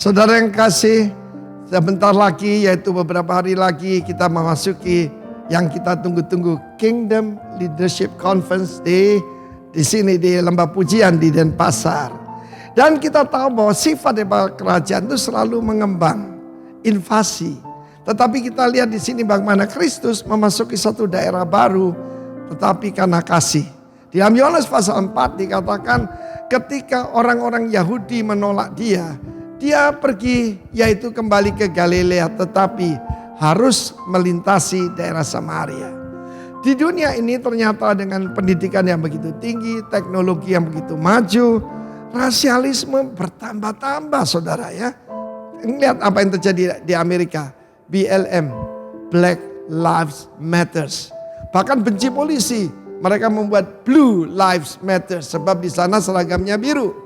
Saudara yang kasih, sebentar lagi yaitu beberapa hari lagi kita memasuki yang kita tunggu-tunggu Kingdom Leadership Conference di sini di Lembah Pujian di Denpasar. Dan kita tahu bahwa sifat daripada kerajaan itu selalu mengembang, invasi. Tetapi kita lihat di sini bagaimana Kristus memasuki satu daerah baru, tetapi karena kasih. Di dalam Yohanes pasal 4 dikatakan ketika orang-orang Yahudi menolak dia pergi yaitu kembali ke Galilea, tetapi harus melintasi daerah Samaria. Di dunia ini ternyata dengan pendidikan yang begitu tinggi, teknologi yang begitu maju, rasialisme bertambah-tambah saudara ya. Lihat apa yang terjadi di Amerika, BLM, Black Lives Matters. Bahkan benci polisi, mereka membuat Blue Lives Matter sebab di sana seragamnya biru.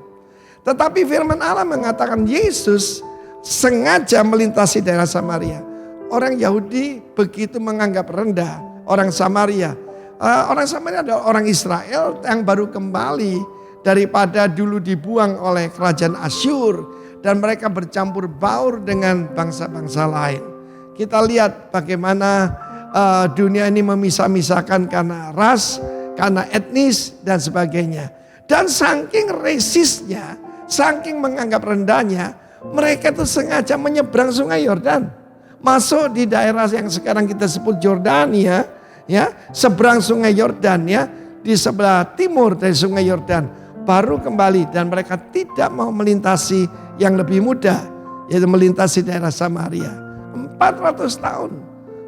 Tetapi firman Allah mengatakan Yesus sengaja melintasi daerah Samaria. Orang Yahudi begitu menganggap rendah orang Samaria. Orang Samaria adalah orang Israel yang baru kembali daripada dulu dibuang oleh kerajaan Asyur. Dan mereka bercampur baur dengan bangsa-bangsa lain. Kita lihat bagaimana dunia ini memisah-misahkan karena ras, karena etnis dan sebagainya. Dan saking resisnya, saking menganggap rendahnya, mereka itu sengaja menyeberang sungai Yordan. Masuk di daerah yang sekarang kita sebut Jordania, ya, seberang sungai Yordan ya, di sebelah timur dari sungai Yordan. Baru kembali dan mereka tidak mau melintasi yang lebih mudah, yaitu melintasi daerah Samaria. 400 tahun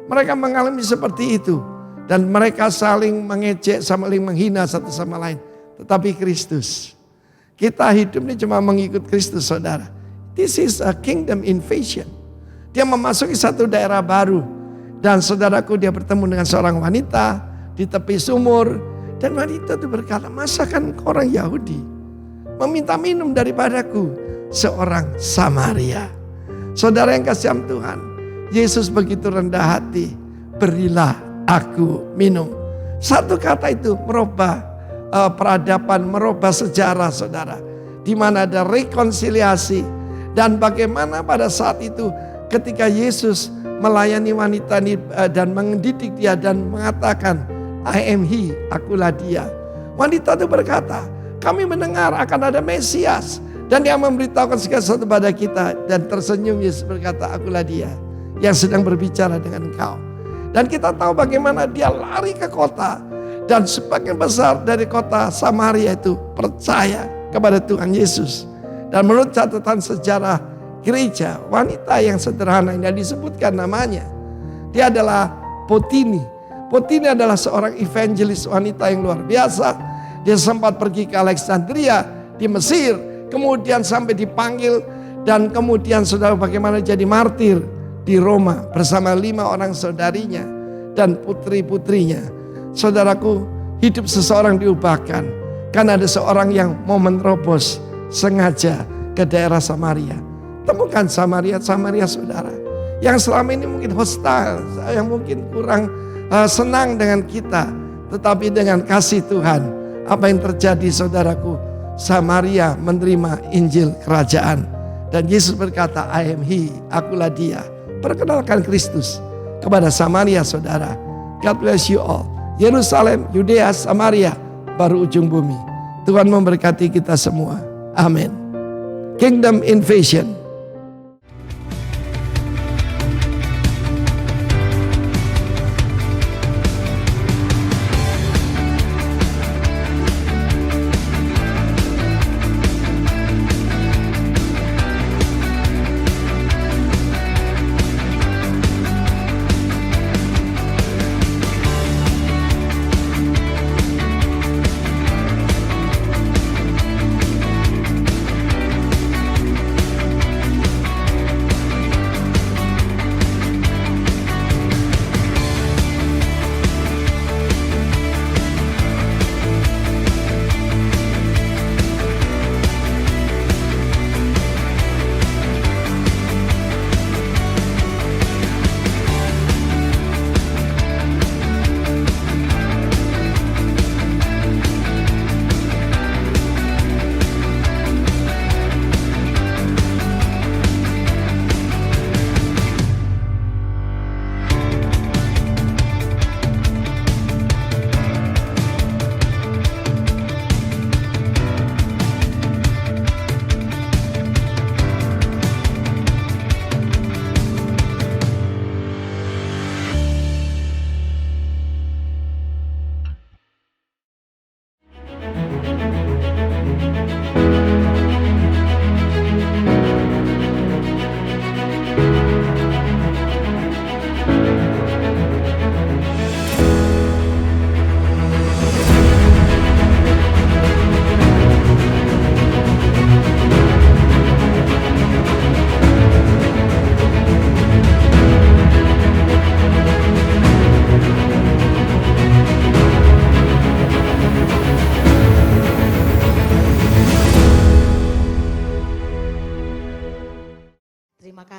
mereka mengalami seperti itu. Dan mereka saling mengejek, saling menghina satu sama lain. Tetapi Kristus, kita hidup ini cuma mengikut Kristus saudara. This is a kingdom invasion. Dia memasuki satu daerah baru. Dan saudaraku dia bertemu dengan seorang wanita di tepi sumur. Dan wanita itu berkata, masakan orang Yahudi meminta minum daripadaku seorang Samaria. Saudara yang kasih Tuhan, Yesus begitu rendah hati, berilah aku minum. Satu kata itu merubah peradaban, merubah sejarah saudara. Di mana ada rekonsiliasi. Dan bagaimana pada saat itu ketika Yesus melayani wanita ini dan mendidik dia dan mengatakan, I am he, akulah dia. Wanita itu berkata, kami mendengar akan ada Mesias. Dan dia memberitahukan segala sesuatu pada kita. Dan tersenyum Yesus berkata, akulah dia yang sedang berbicara dengan engkau. Dan kita tahu bagaimana dia lari ke kota. Dan sebagian besar dari kota Samaria itu percaya kepada Tuhan Yesus. Dan menurut catatan sejarah gereja, wanita yang sederhana yang disebutkan namanya, dia adalah Potini. Potini adalah seorang evangelis wanita yang luar biasa. Dia sempat pergi ke Alexandria di Mesir. Kemudian sampai dipanggil. Dan kemudian saudara bagaimana jadi martir di Roma. Bersama 5 orang saudarinya dan putri-putrinya. Saudaraku, hidup seseorang diubahkan. Karena ada seorang yang mau menerobos sengaja ke daerah Samaria. Temukan Samaria saudara. Yang selama ini mungkin hostile. Yang mungkin kurang senang dengan kita, tetapi dengan kasih Tuhan, apa yang terjadi saudaraku? Samaria menerima Injil kerajaan. Dan Yesus berkata, I am he, akulah dia. Perkenalkan Kristus kepada Samaria saudara. God bless you all. Yerusalem, Yudea, Samaria, baru ujung bumi. Tuhan memberkati kita semua. Amin. Kingdom Invasion.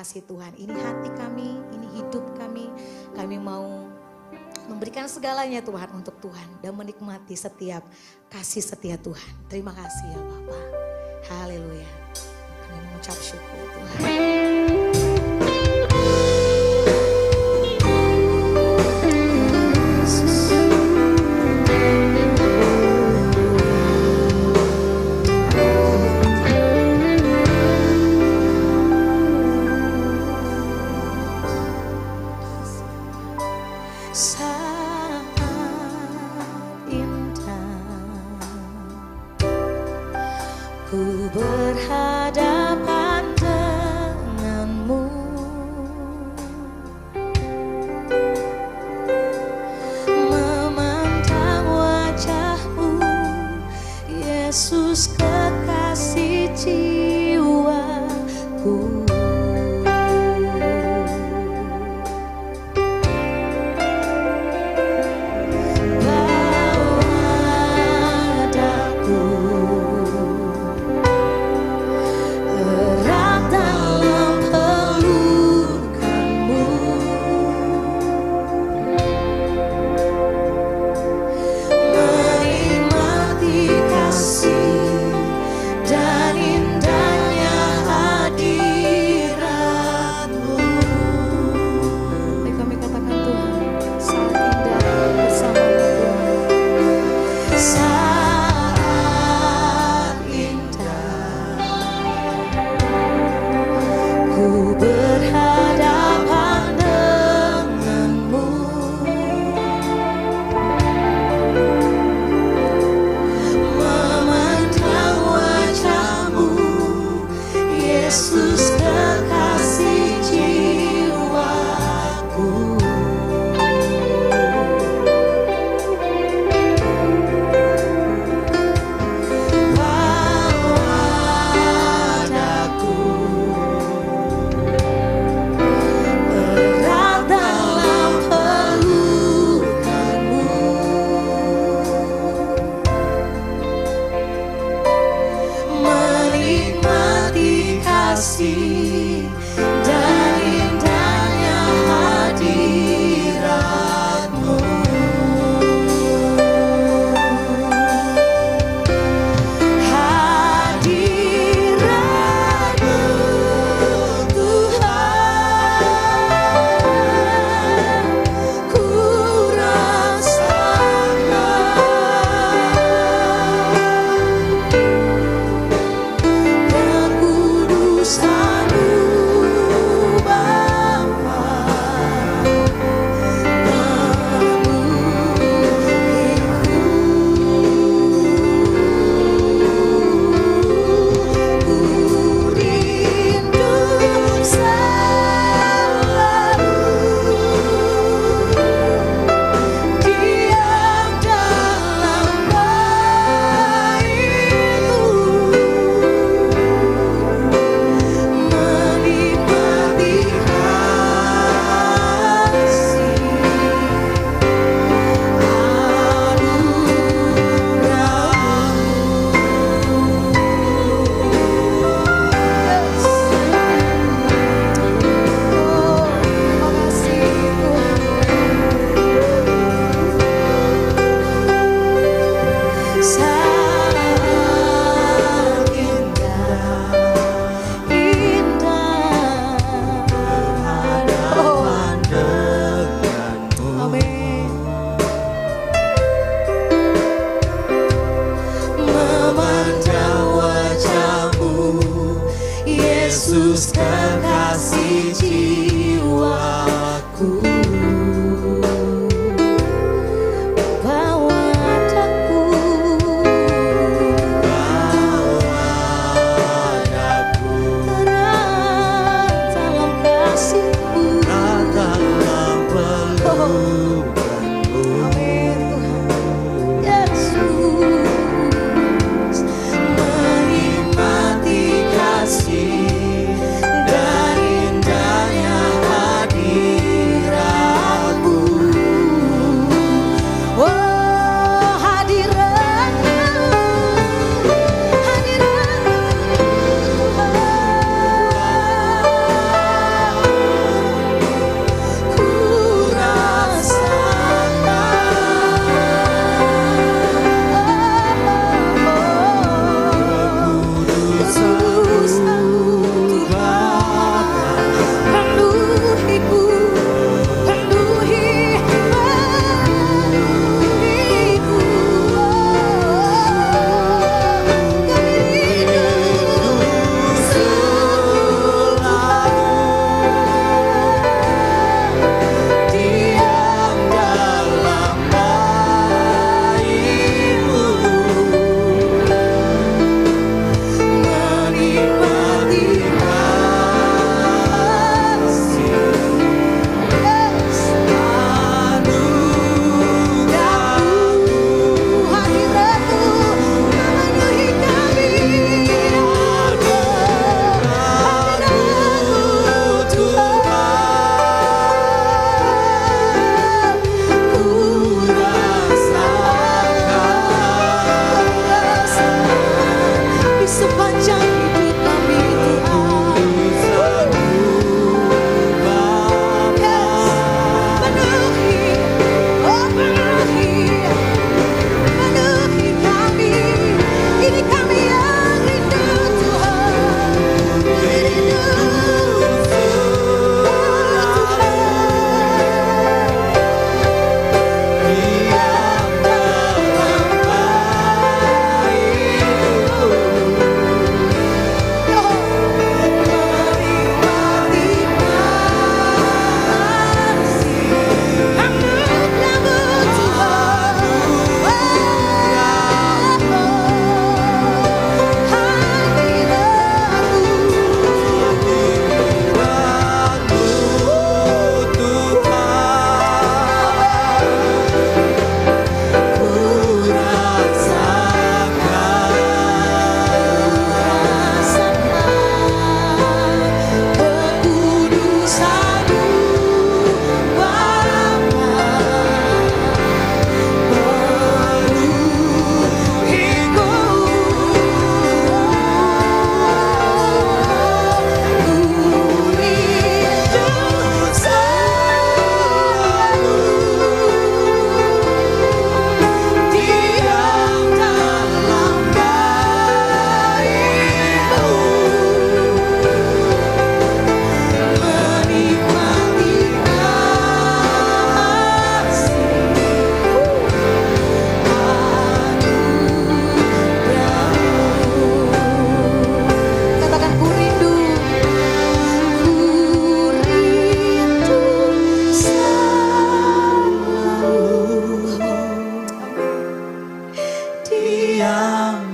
kasih Tuhan. Ini hati kami, ini hidup kami. Kami mau memberikan segalanya Tuhan untuk Tuhan. Dan menikmati setiap kasih setia Tuhan. Terima kasih ya Bapa. Haleluya. Kami mengucap syukur Tuhan. Ku berhadapan denganmu, memandang wajahmu, Yesus kekasih jiwaku. Yesus kekasih jiwaku. Bawa daku, terang dalam kasih-Mu, Datanglah pelukanmu. Yesus, Menikmati kasih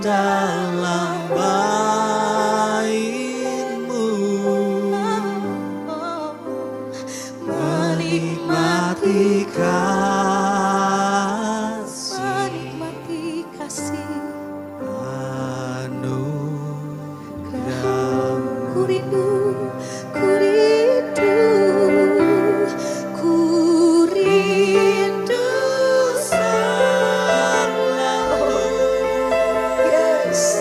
dalam bait-Mu, menikmati kasih, menikmati kasih anugerah-Mu. ku rindu, ku rindu, ku rindu Selalu yes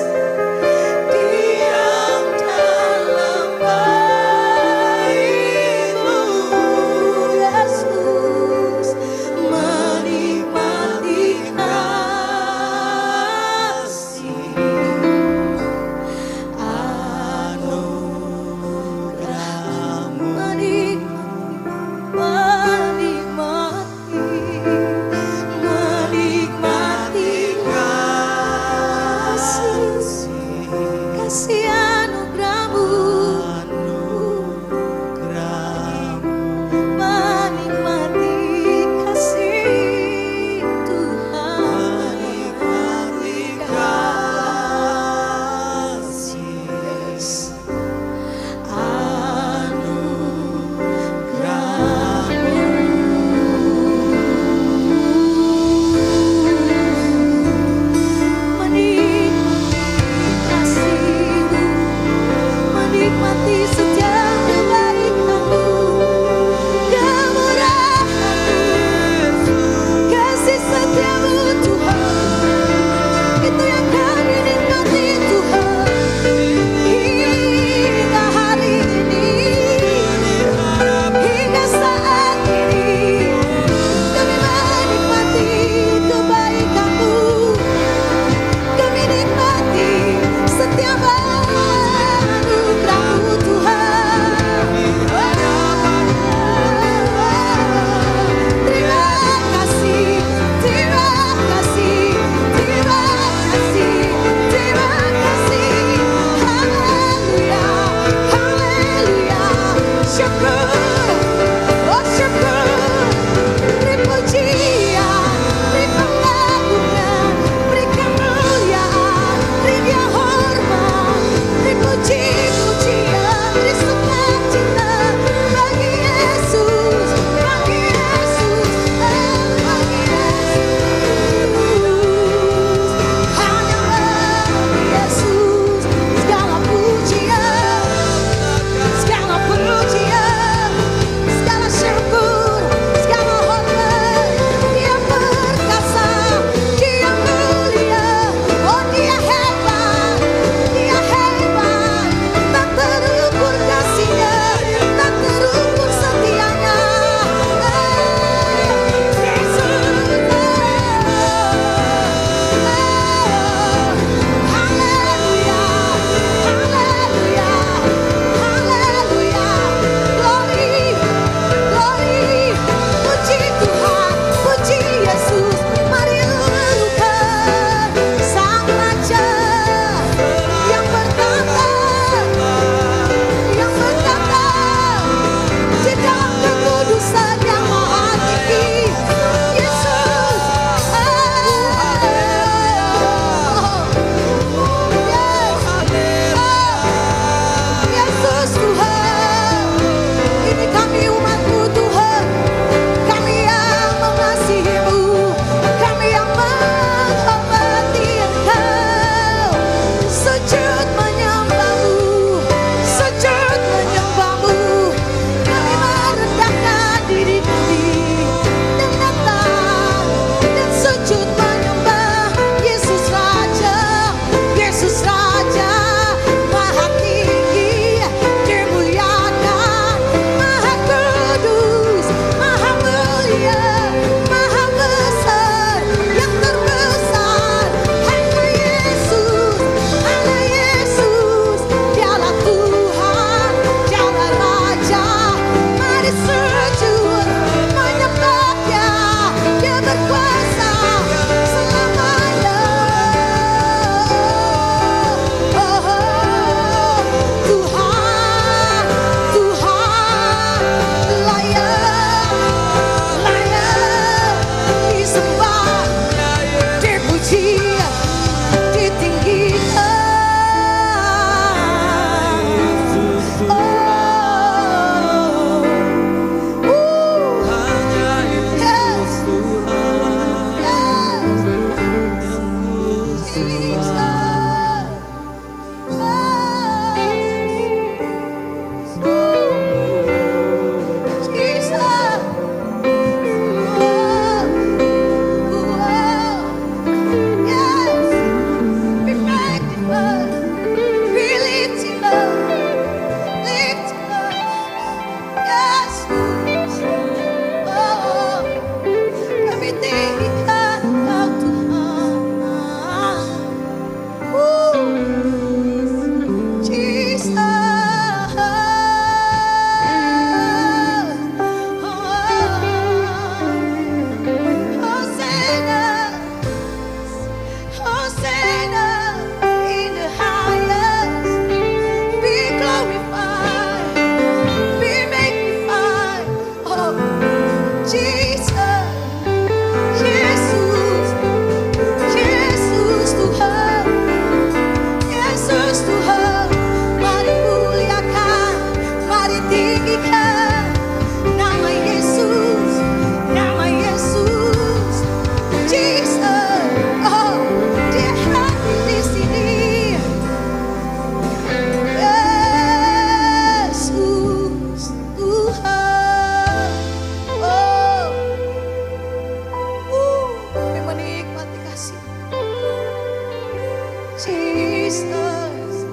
Jesus.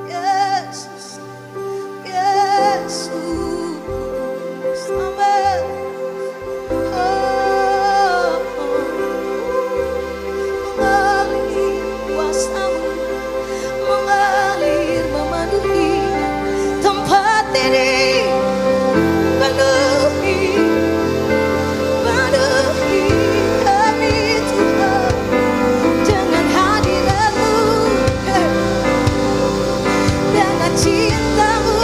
Yes, yes, Amen. Mengalir kuasa-Mu, mengalir memenuhi tempat ini, penuhi kami Tuhan dengan hadirat-Mu, dengan cinta-Mu,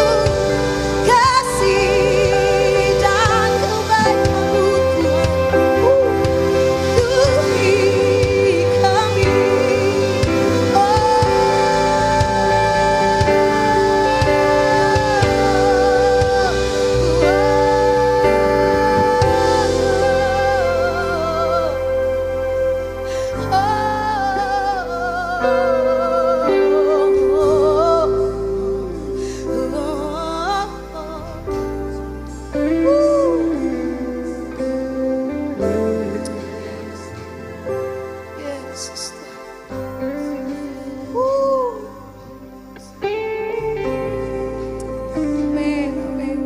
kasih dan kebaikan-Mu Tuhan. Penuhi kami, Yes, amen, amen.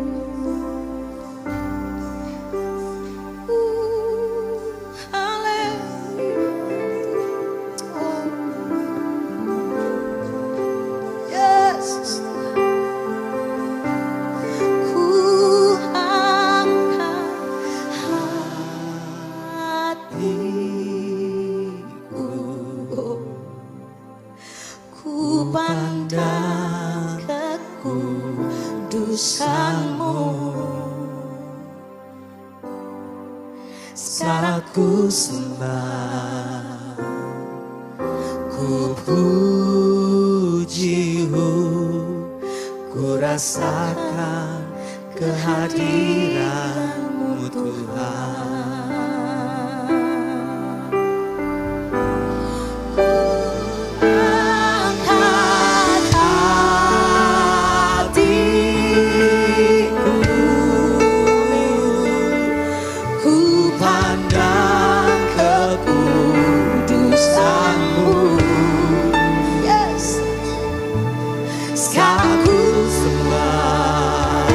Yes, ku angkat hatiku, ku pandang kekudusan-Mu, Saat ku sembah, ku puji-Mu, ku rasakan kehadiran-Mu Tuhan. angkat hatiku, Ku pandang kekudusan-Mu, yes, saat ku sembah,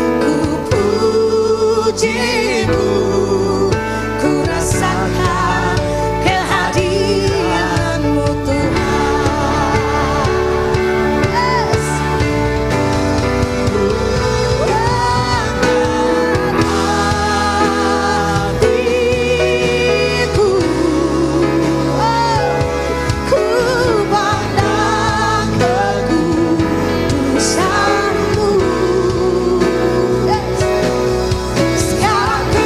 ku puji-Mu, ku rasakan kehadiran-Mu Tuhan. Yes, hatiku, ku pandang kekudusan-Mu. Yes, sekarang ku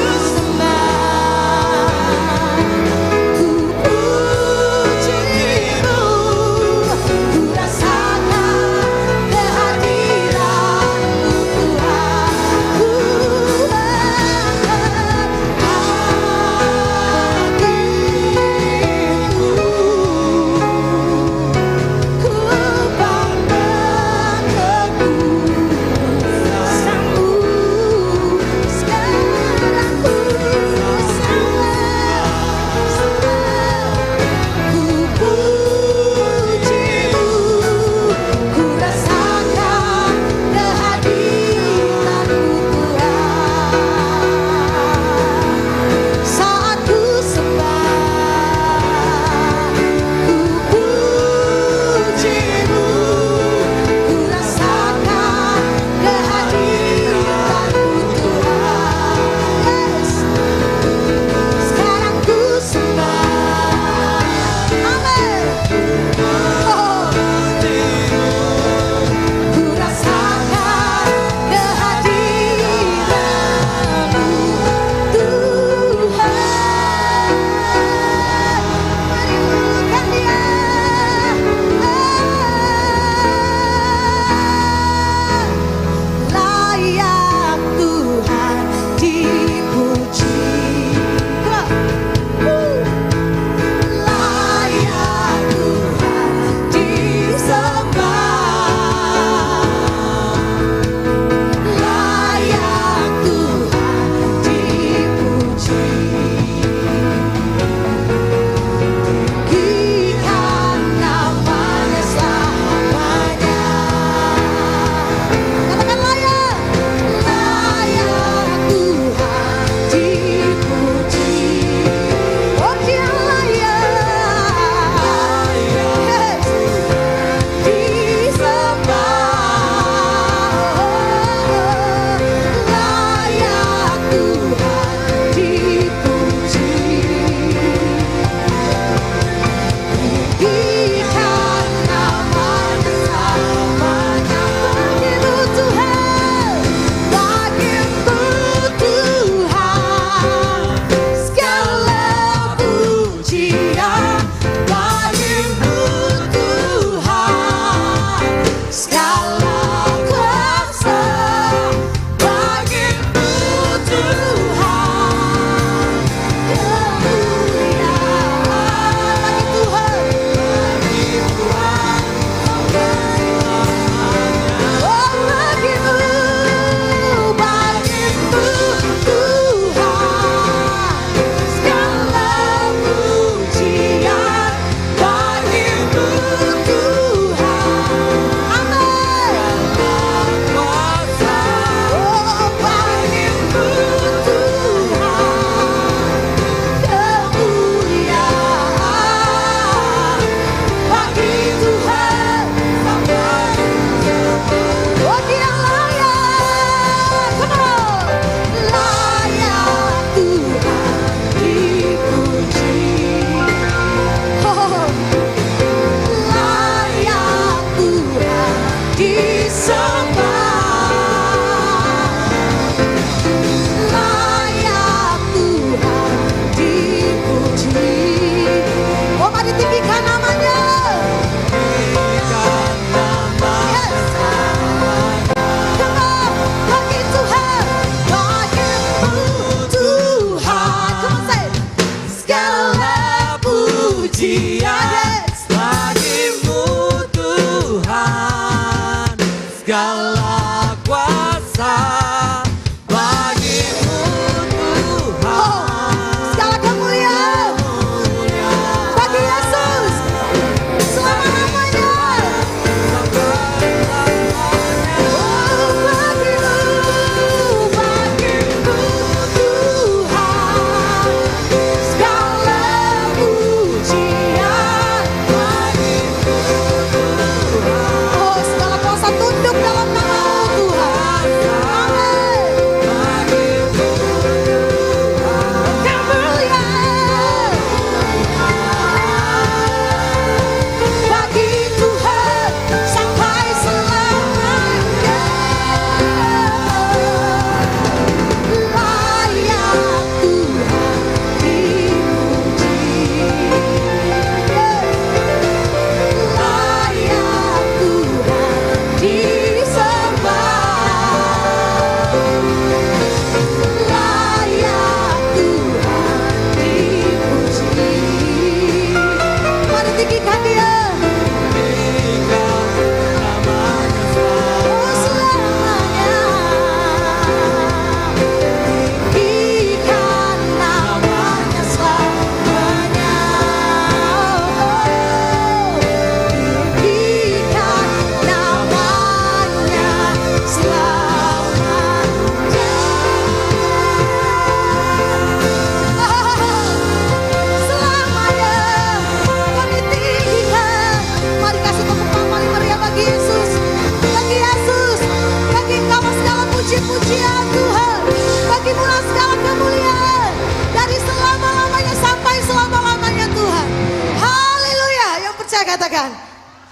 katakan?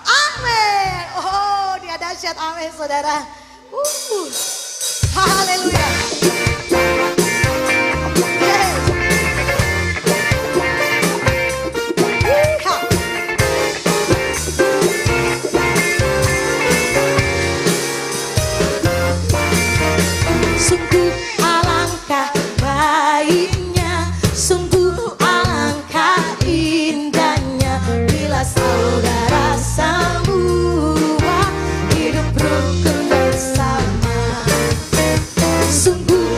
Amin. Oh, dia dahsyat. Amin, saudara. Haleluya. Yes. Yeehaw. Sungguh alangkah baiknya, sungguh alangkah indahnya bila saudara semua hidup rukun bersama. Sungguh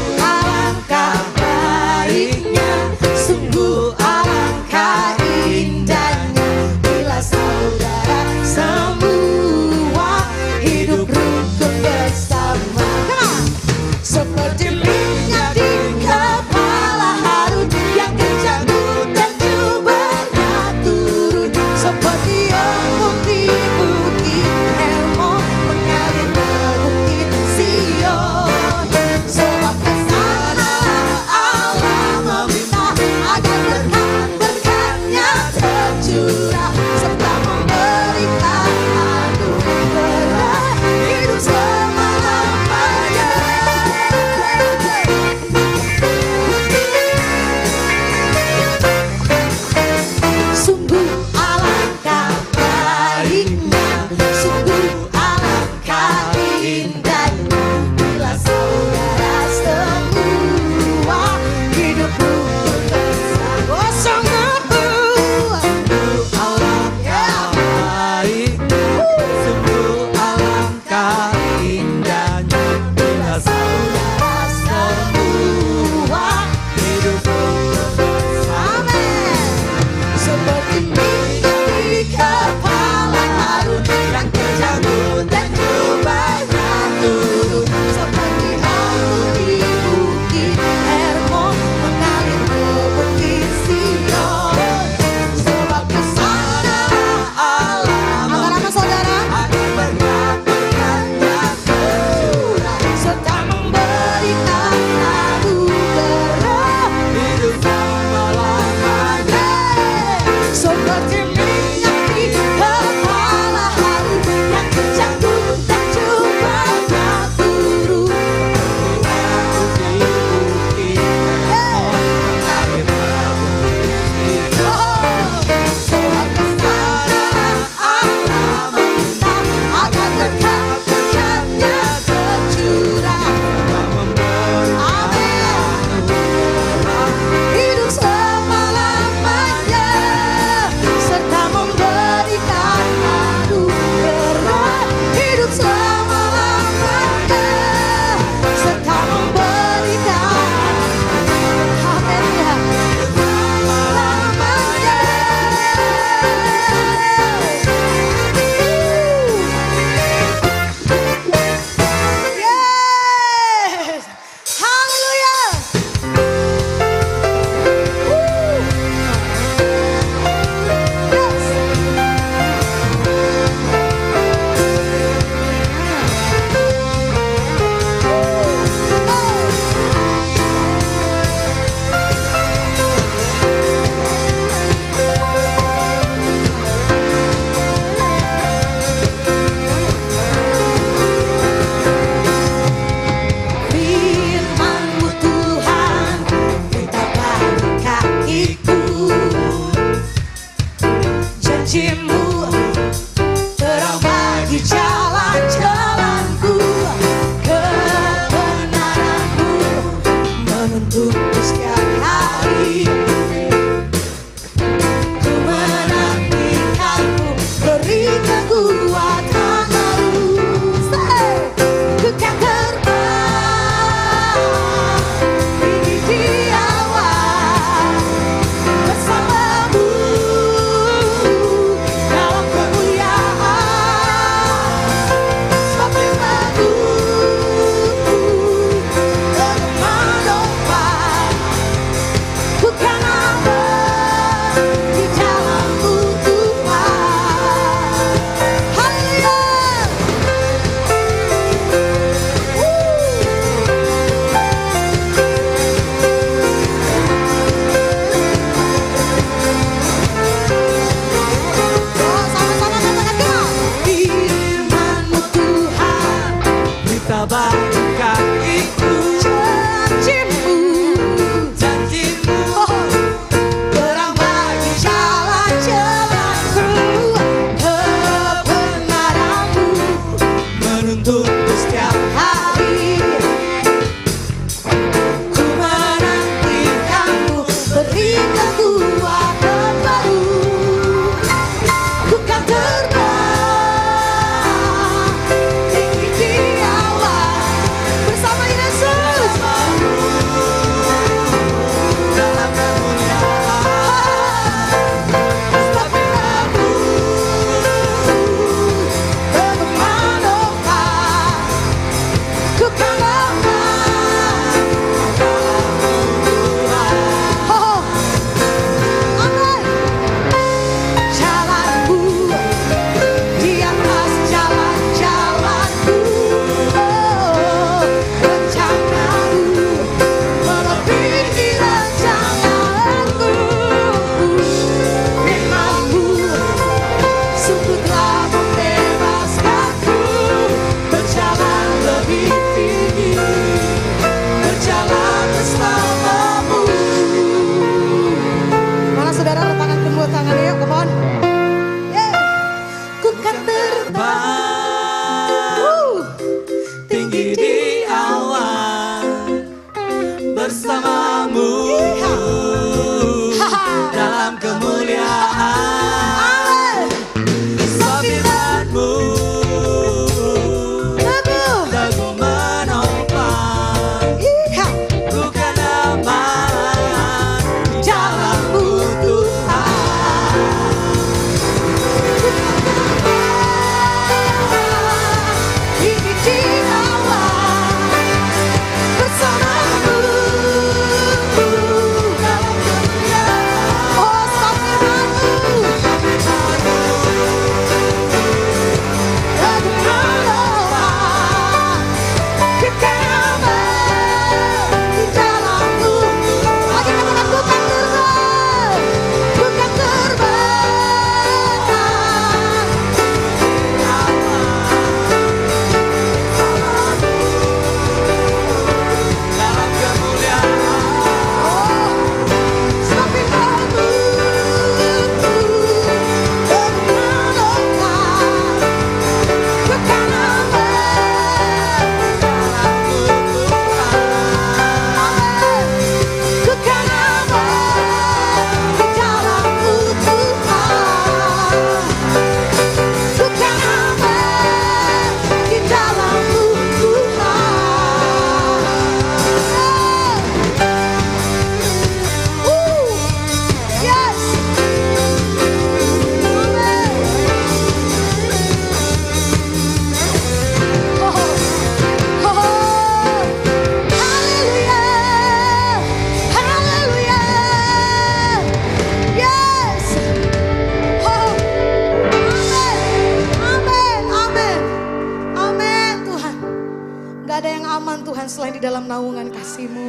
dalam naungan kasih-Mu.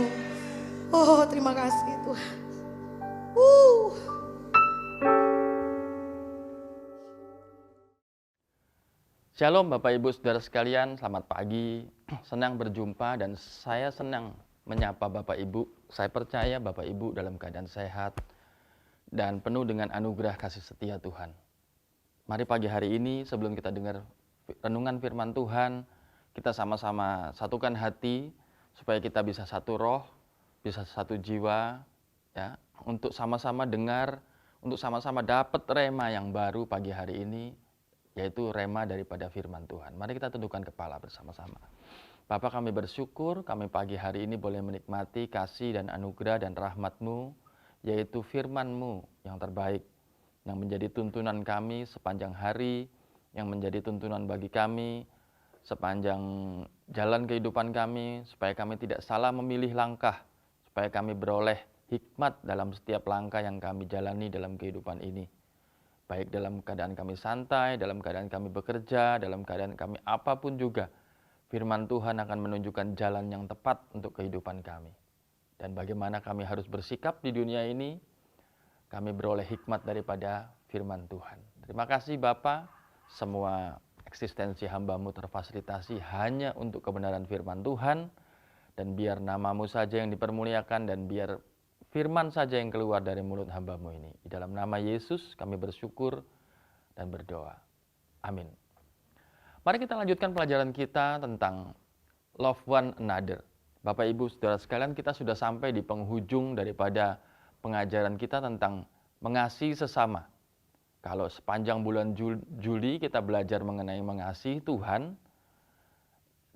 Oh, terima kasih Tuhan. Shalom Bapak Ibu Saudara sekalian, selamat pagi. Senang berjumpa dan saya senang menyapa Bapak Ibu. Saya percaya Bapak Ibu dalam keadaan sehat dan penuh dengan anugerah kasih setia Tuhan. Mari pagi hari ini sebelum kita dengar renungan firman Tuhan, kita sama-sama satukan hati supaya kita bisa satu roh, bisa satu jiwa, ya, untuk sama-sama dengar, untuk sama-sama dapat rema yang baru pagi hari ini, yaitu rema daripada firman Tuhan. Mari kita tundukkan kepala bersama-sama. Bapa, kami bersyukur kami pagi hari ini boleh menikmati kasih dan anugerah dan rahmat-Mu, yaitu firman-Mu yang terbaik, yang menjadi tuntunan kami sepanjang hari, yang menjadi tuntunan bagi kami sepanjang jalan kehidupan kami, supaya kami tidak salah memilih langkah, supaya kami beroleh hikmat dalam setiap langkah yang kami jalani dalam kehidupan ini. Baik dalam keadaan kami santai, dalam keadaan kami bekerja, dalam keadaan kami apapun juga, firman Tuhan akan menunjukkan jalan yang tepat untuk kehidupan kami. Dan bagaimana kami harus bersikap di dunia ini, kami beroleh hikmat daripada firman Tuhan. Terima kasih Bapa, semua eksistensi hamba-Mu terfasilitasi hanya untuk kebenaran firman Tuhan, dan biar nama-Mu saja yang dipermuliakan, dan biar firman saja yang keluar dari mulut hamba-Mu ini. Di dalam nama Yesus kami bersyukur dan berdoa. Amin. Mari kita lanjutkan pelajaran kita tentang love one another. Bapak Ibu Saudara sekalian, kita sudah sampai di penghujung daripada pengajaran kita tentang mengasihi sesama. Kalau sepanjang bulan Juli kita belajar mengenai mengasihi Tuhan,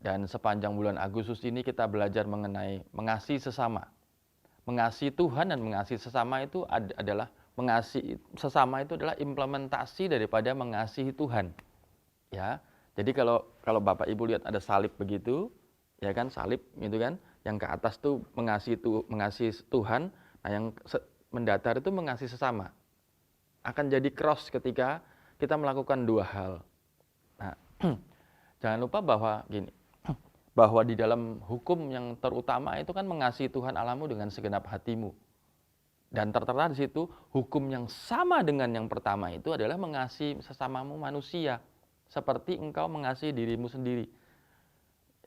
dan sepanjang bulan Agustus ini kita belajar mengenai mengasihi sesama. Mengasihi Tuhan dan mengasihi sesama itu adalah mengasihi sesama itu adalah implementasi daripada mengasihi Tuhan. Ya. Jadi kalau Bapak Ibu lihat ada salib begitu, ya kan, salib gitu kan, yang ke atas tuh mengasihi Tuhan, nah yang mendatar itu mengasihi sesama. Akan jadi cross ketika kita melakukan dua hal. Nah, jangan lupa bahwa di dalam hukum yang terutama itu kan mengasihi Tuhan Allahmu dengan segenap hatimu. Dan tertera di situ hukum yang sama dengan yang pertama itu adalah mengasihi sesamamu manusia seperti engkau mengasihi dirimu sendiri.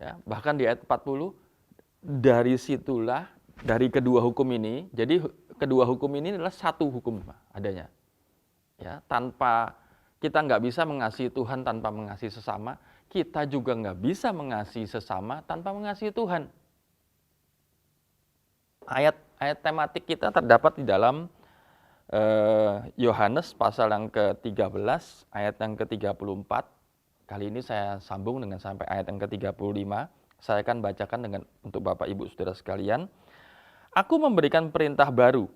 Ya, bahkan di ayat 40 dari situlah dari kedua hukum ini, jadi kedua hukum ini adalah satu hukum adanya. Ya, tanpa kita nggak bisa mengasihi Tuhan tanpa mengasihi sesama, kita juga nggak bisa mengasihi sesama tanpa mengasihi Tuhan. Ayat tematik kita terdapat di dalam Yohanes pasal yang ke-13, ayat yang ke-34. Kali ini saya sambung dengan sampai ayat yang ke-35. Saya akan bacakan untuk Bapak Ibu Saudara sekalian. Aku memberikan perintah baru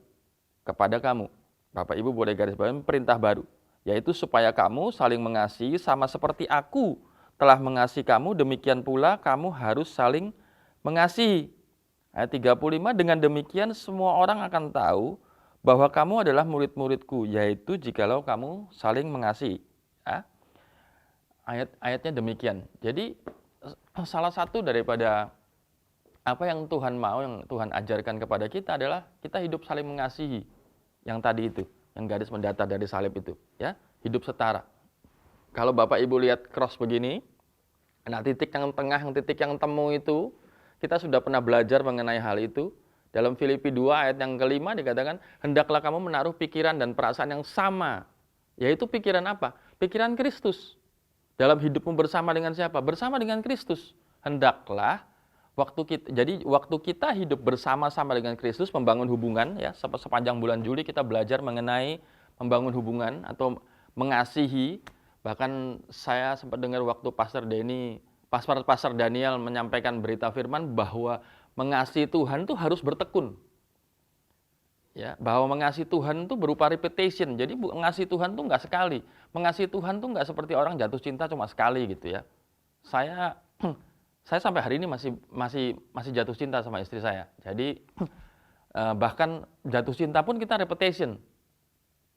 kepada kamu. Bapak Ibu boleh garis bawahi perintah baru, yaitu supaya kamu saling mengasihi sama seperti aku telah mengasihi kamu, demikian pula kamu harus saling mengasihi. Ayat 35, dengan demikian semua orang akan tahu bahwa kamu adalah murid-muridku, yaitu jikalau kamu saling mengasihi. Ya? Ayatnya demikian. Jadi salah satu daripada apa yang Tuhan mau, yang Tuhan ajarkan kepada kita adalah kita hidup saling mengasihi. Yang tadi itu, yang garis mendatar dari salib itu. Ya, hidup setara. Kalau Bapak Ibu lihat cross begini, nah titik yang tengah, titik yang temu itu, kita sudah pernah belajar mengenai hal itu. Dalam Filipi 2 ayat yang ke-5 dikatakan, hendaklah kamu menaruh pikiran dan perasaan yang sama. Yaitu pikiran apa? Pikiran Kristus. Dalam hidupmu bersama dengan siapa? Bersama dengan Kristus. Hendaklah, waktu kita hidup bersama-sama dengan Kristus, membangun hubungan, ya, sepanjang bulan Juli kita belajar mengenai membangun hubungan atau mengasihi. Bahkan saya sempat dengar waktu Pastor Daniel menyampaikan berita firman bahwa mengasihi Tuhan itu harus bertekun. Ya, bahwa mengasihi Tuhan itu berupa repetition. Jadi mengasihi Tuhan itu enggak sekali. Mengasihi Tuhan itu enggak seperti orang jatuh cinta cuma sekali gitu ya. Saya sampai hari ini masih jatuh cinta sama istri saya. Jadi bahkan jatuh cinta pun kita repetition.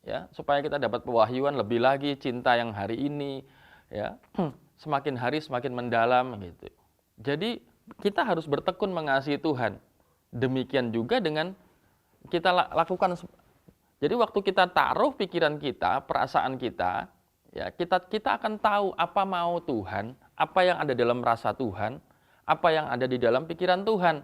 Ya, supaya kita dapat pewahyuan lebih lagi, cinta yang hari ini ya, semakin hari semakin mendalam gitu. Jadi kita harus bertekun mengasihi Tuhan. Demikian juga dengan kita lakukan. Jadi waktu kita taruh pikiran kita, perasaan kita, ya kita akan tahu apa mau Tuhan, apa yang ada dalam rasa Tuhan, apa yang ada di dalam pikiran Tuhan.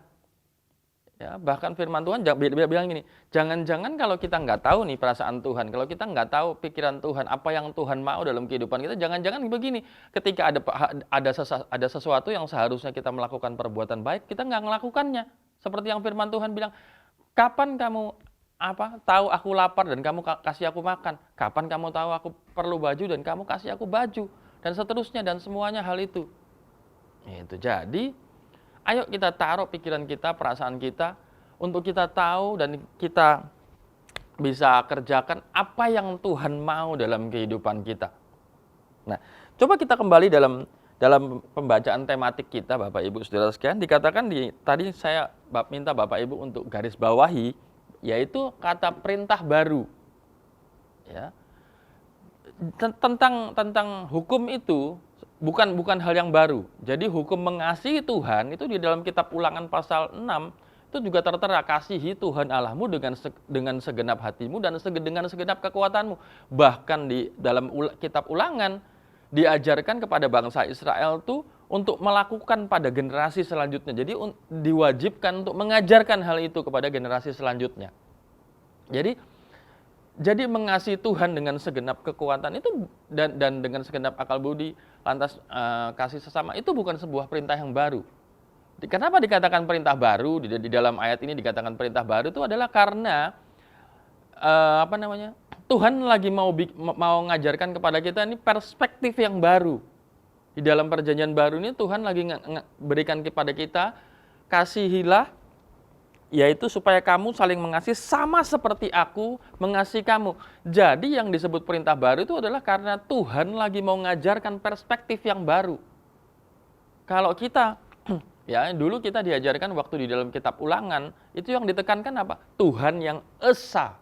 Ya, bahkan firman Tuhan bilang gini, jangan-jangan kalau kita nggak tahu nih perasaan Tuhan, kalau kita nggak tahu pikiran Tuhan, apa yang Tuhan mau dalam kehidupan kita, jangan-jangan begini, ketika ada sesuatu yang seharusnya kita melakukan perbuatan baik, kita nggak melakukannya. Seperti yang firman Tuhan bilang, kapan kamu tahu aku lapar dan kamu kasih aku makan, kapan kamu tahu aku perlu baju dan kamu kasih aku baju, dan seterusnya dan semuanya hal itu. Itu jadi, ayo kita taruh pikiran kita, perasaan kita, untuk kita tahu dan kita bisa kerjakan apa yang Tuhan mau dalam kehidupan kita. Nah, coba kita kembali dalam pembacaan tematik kita, Bapak Ibu Saudara sekalian, dikatakan tadi saya minta Bapak Ibu untuk garis bawahi, yaitu kata perintah baru. Ya. Tentang hukum itu bukan hal yang baru. Jadi hukum mengasihi Tuhan itu di dalam kitab Ulangan pasal 6 itu juga tertera, kasihi Tuhan Allahmu dengan segenap hatimu dan dengan segenap kekuatanmu. Bahkan di dalam kitab Ulangan diajarkan kepada bangsa Israel itu untuk melakukan pada generasi selanjutnya. Jadi diwajibkan untuk mengajarkan hal itu kepada generasi selanjutnya. Jadi mengasihi Tuhan dengan segenap kekuatan itu dan dengan segenap akal budi, lantas kasih sesama, itu bukan sebuah perintah yang baru. Kenapa dikatakan perintah baru? Di dalam ayat ini dikatakan perintah baru itu adalah karena Tuhan lagi mau ngajarkan kepada kita ini perspektif yang baru. Di dalam perjanjian baru ini Tuhan lagi berikan kepada kita, kasihilah, yaitu supaya kamu saling mengasihi sama seperti aku mengasihi kamu. Jadi yang disebut perintah baru itu adalah karena Tuhan lagi mau mengajarkan perspektif yang baru. Kalau kita, ya dulu kita diajarkan waktu di dalam kitab Ulangan, itu yang ditekankan apa? Tuhan yang esa.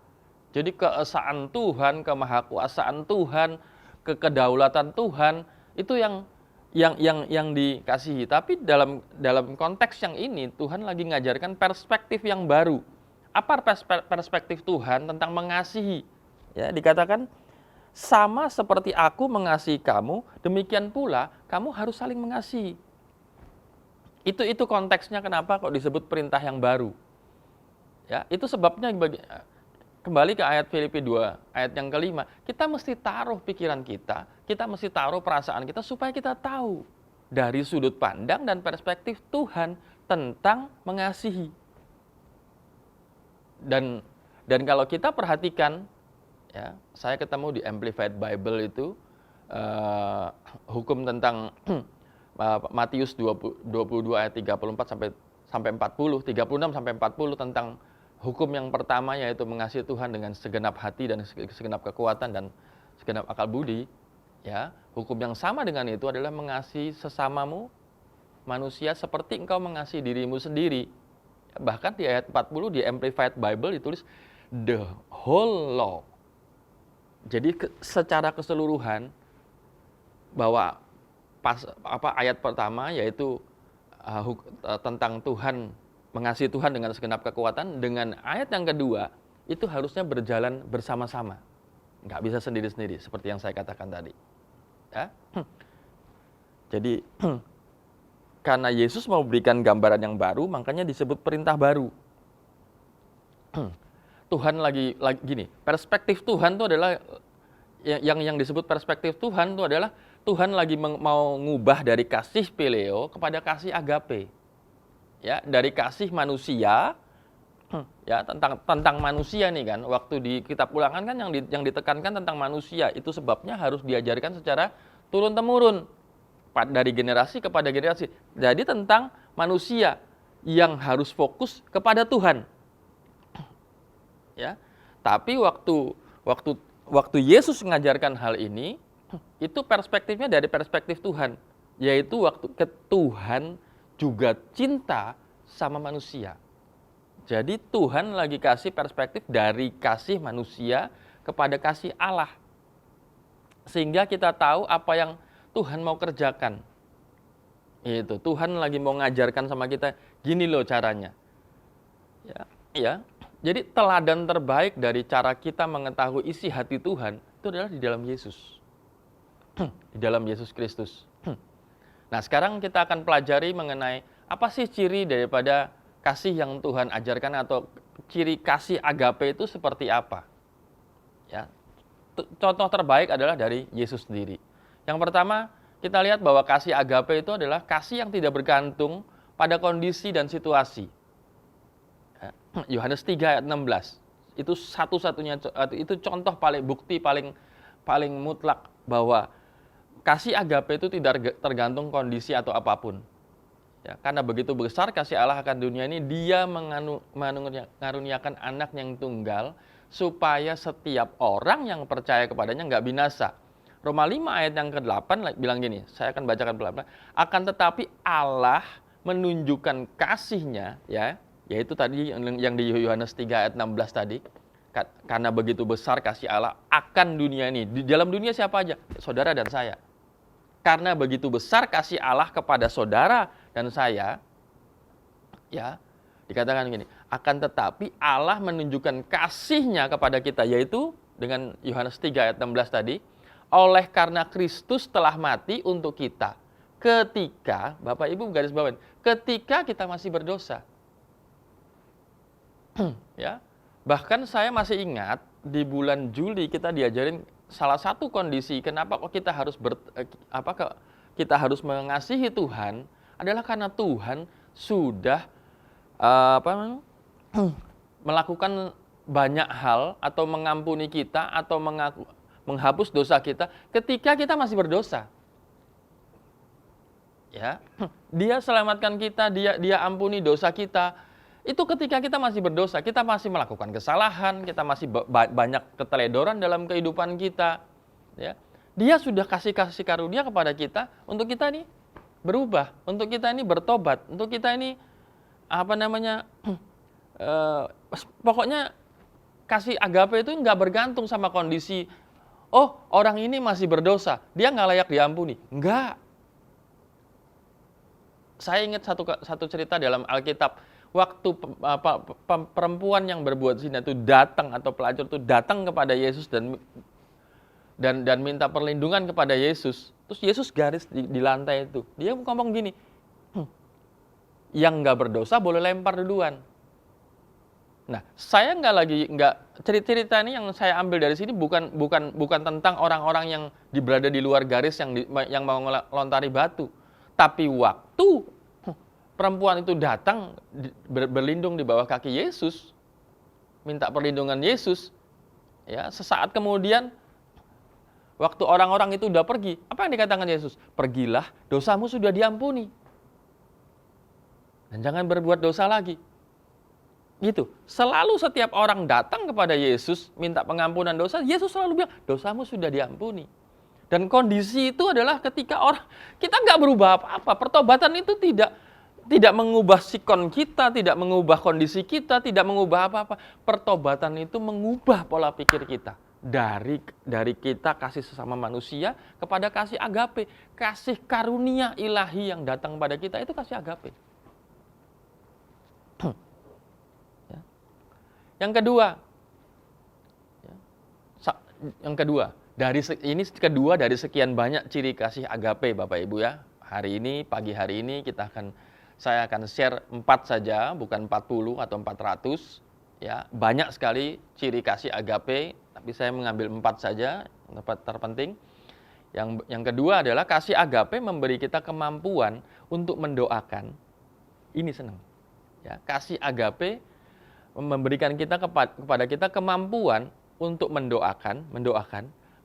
Jadi keesaan Tuhan, kemahakuasaan Tuhan, kedaulatan Tuhan, itu yang dikasihi. Tapi dalam konteks yang ini Tuhan lagi ngajarkan perspektif yang baru. Apa perspektif Tuhan tentang mengasihi? Ya, dikatakan sama seperti aku mengasihi kamu, demikian pula kamu harus saling mengasihi. Itu konteksnya kenapa kok disebut perintah yang baru. Ya, itu sebabnya kembali ke ayat Filipi 2, ayat yang kelima, kita mesti taruh pikiran kita mesti taruh perasaan kita supaya kita tahu dari sudut pandang dan perspektif Tuhan tentang mengasihi. Dan kalau kita perhatikan, ya, saya ketemu di Amplified Bible itu hukum tentang Matius 22 ayat 34 sampai 40, 36 sampai 40 tentang hukum yang pertama, yaitu mengasihi Tuhan dengan segenap hati dan segenap kekuatan dan segenap akal budi. Ya, hukum yang sama dengan itu adalah mengasihi sesamamu manusia seperti engkau mengasihi dirimu sendiri. Bahkan di ayat 40 di Amplified Bible ditulis the whole law. Jadi secara keseluruhan bahwa ayat pertama yaitu tentang Tuhan, mengasihi Tuhan dengan segenap kekuatan, dengan ayat yang kedua itu harusnya berjalan bersama-sama, nggak bisa sendiri-sendiri seperti yang saya katakan tadi. Ya. Jadi karena Yesus mau berikan gambaran yang baru, makanya disebut perintah baru. Tuhan lagi gini, perspektif Tuhan itu adalah yang disebut perspektif Tuhan itu adalah Tuhan lagi mau ngubah dari kasih phileo kepada kasih agape. Ya, dari kasih manusia, ya tentang manusia nih kan, waktu di kitab Ulangan kan yang ditekankan tentang manusia, itu sebabnya harus diajarkan secara turun temurun dari generasi kepada generasi. Jadi tentang manusia yang harus fokus kepada Tuhan. Ya, tapi waktu Yesus mengajarkan hal ini, itu perspektifnya dari perspektif Tuhan, yaitu waktu Tuhan juga cinta sama manusia. Jadi Tuhan lagi kasih perspektif dari kasih manusia kepada kasih Allah. Sehingga kita tahu apa yang Tuhan mau kerjakan. Itu Tuhan lagi mau ngajarkan sama kita, gini loh caranya. Ya, ya. Jadi teladan terbaik dari cara kita mengetahui isi hati Tuhan itu adalah di dalam Yesus. Di dalam Yesus Kristus. Nah, sekarang kita akan pelajari mengenai apa sih ciri daripada kasih yang Tuhan ajarkan atau ciri kasih agape itu seperti apa. Ya. Contoh terbaik adalah dari Yesus sendiri. Yang pertama, kita lihat bahwa kasih agape itu adalah kasih yang tidak bergantung pada kondisi dan situasi. Yohanes 3 ayat 16. Itu satu-satunya, itu contoh bukti paling mutlak bahwa kasih agape itu tidak tergantung kondisi atau apapun. Ya, karena begitu besar kasih Allah akan dunia ini, Dia mengaruniakan anak yang tunggal supaya setiap orang yang percaya kepadanya nggak binasa. Roma 5 ayat yang ke-8 bilang gini, saya akan bacakan pelan-pelan. Akan tetapi Allah menunjukkan kasih-Nya, ya, yaitu tadi yang di Yohanes 3 ayat 16 tadi, karena begitu besar kasih Allah akan dunia ini. Di dalam dunia siapa aja? Saudara dan saya. Karena begitu besar kasih Allah kepada saudara dan saya, ya, dikatakan gini, akan tetapi Allah menunjukkan kasih-Nya kepada kita, yaitu dengan Yohanes 3 ayat 16 tadi, oleh karena Kristus telah mati untuk kita. Ketika, Bapak Ibu garis bawahi, ketika kita masih berdosa. Ya, bahkan saya masih ingat di bulan Juli kita diajarin salah satu kondisi kenapa kok kita harus kita harus mengasihi Tuhan adalah karena Tuhan sudah melakukan banyak hal atau mengampuni kita atau menghapus dosa kita ketika kita masih berdosa. Ya, Dia selamatkan kita, dia ampuni dosa kita. Itu ketika kita masih berdosa, kita masih melakukan kesalahan, kita masih banyak keteledoran dalam kehidupan kita. Ya. Dia sudah kasih karunia kepada kita untuk kita ini berubah, untuk kita ini bertobat, untuk kita ini pokoknya kasih agape itu nggak bergantung sama kondisi. Oh, orang ini masih berdosa, dia nggak layak diampuni. Enggak. Saya ingat satu cerita dalam Alkitab. Waktu perempuan yang berbuat zina itu datang atau pelacur itu datang kepada Yesus dan minta perlindungan kepada Yesus. Terus Yesus garis di lantai itu. Dia ngomong gini, yang nggak berdosa boleh lempar duluan. Nah, saya cerita ini yang saya ambil dari sini bukan tentang orang-orang yang berada di luar garis yang mau melontari batu, tapi waktu perempuan itu datang berlindung di bawah kaki Yesus, minta perlindungan Yesus. Ya, sesaat kemudian, waktu orang-orang itu udah pergi, apa yang dikatakan Yesus? Pergilah, dosamu sudah diampuni. Dan jangan berbuat dosa lagi. Gitu. Selalu setiap orang datang kepada Yesus, minta pengampunan dosa, Yesus selalu bilang, dosamu sudah diampuni. Dan kondisi itu adalah ketika kita nggak berubah apa-apa. Pertobatan itu tidak mengubah sikon kita, tidak mengubah kondisi kita, tidak mengubah apa-apa. Pertobatan itu mengubah pola pikir kita. Dari kita kasih sesama manusia kepada kasih agape. Kasih karunia ilahi yang datang pada kita itu kasih agape. Yang kedua, dari sekian banyak ciri kasih agape Bapak Ibu ya. Pagi hari ini saya akan share 4 saja, bukan 40 atau 400. Ya, banyak sekali ciri kasih agape, tapi saya mengambil 4 saja, yang terpenting. Yang kedua adalah kasih agape memberi kita kemampuan untuk mendoakan. Ini senang. Ya, kasih agape memberikan kepada kita kemampuan untuk mendoakan,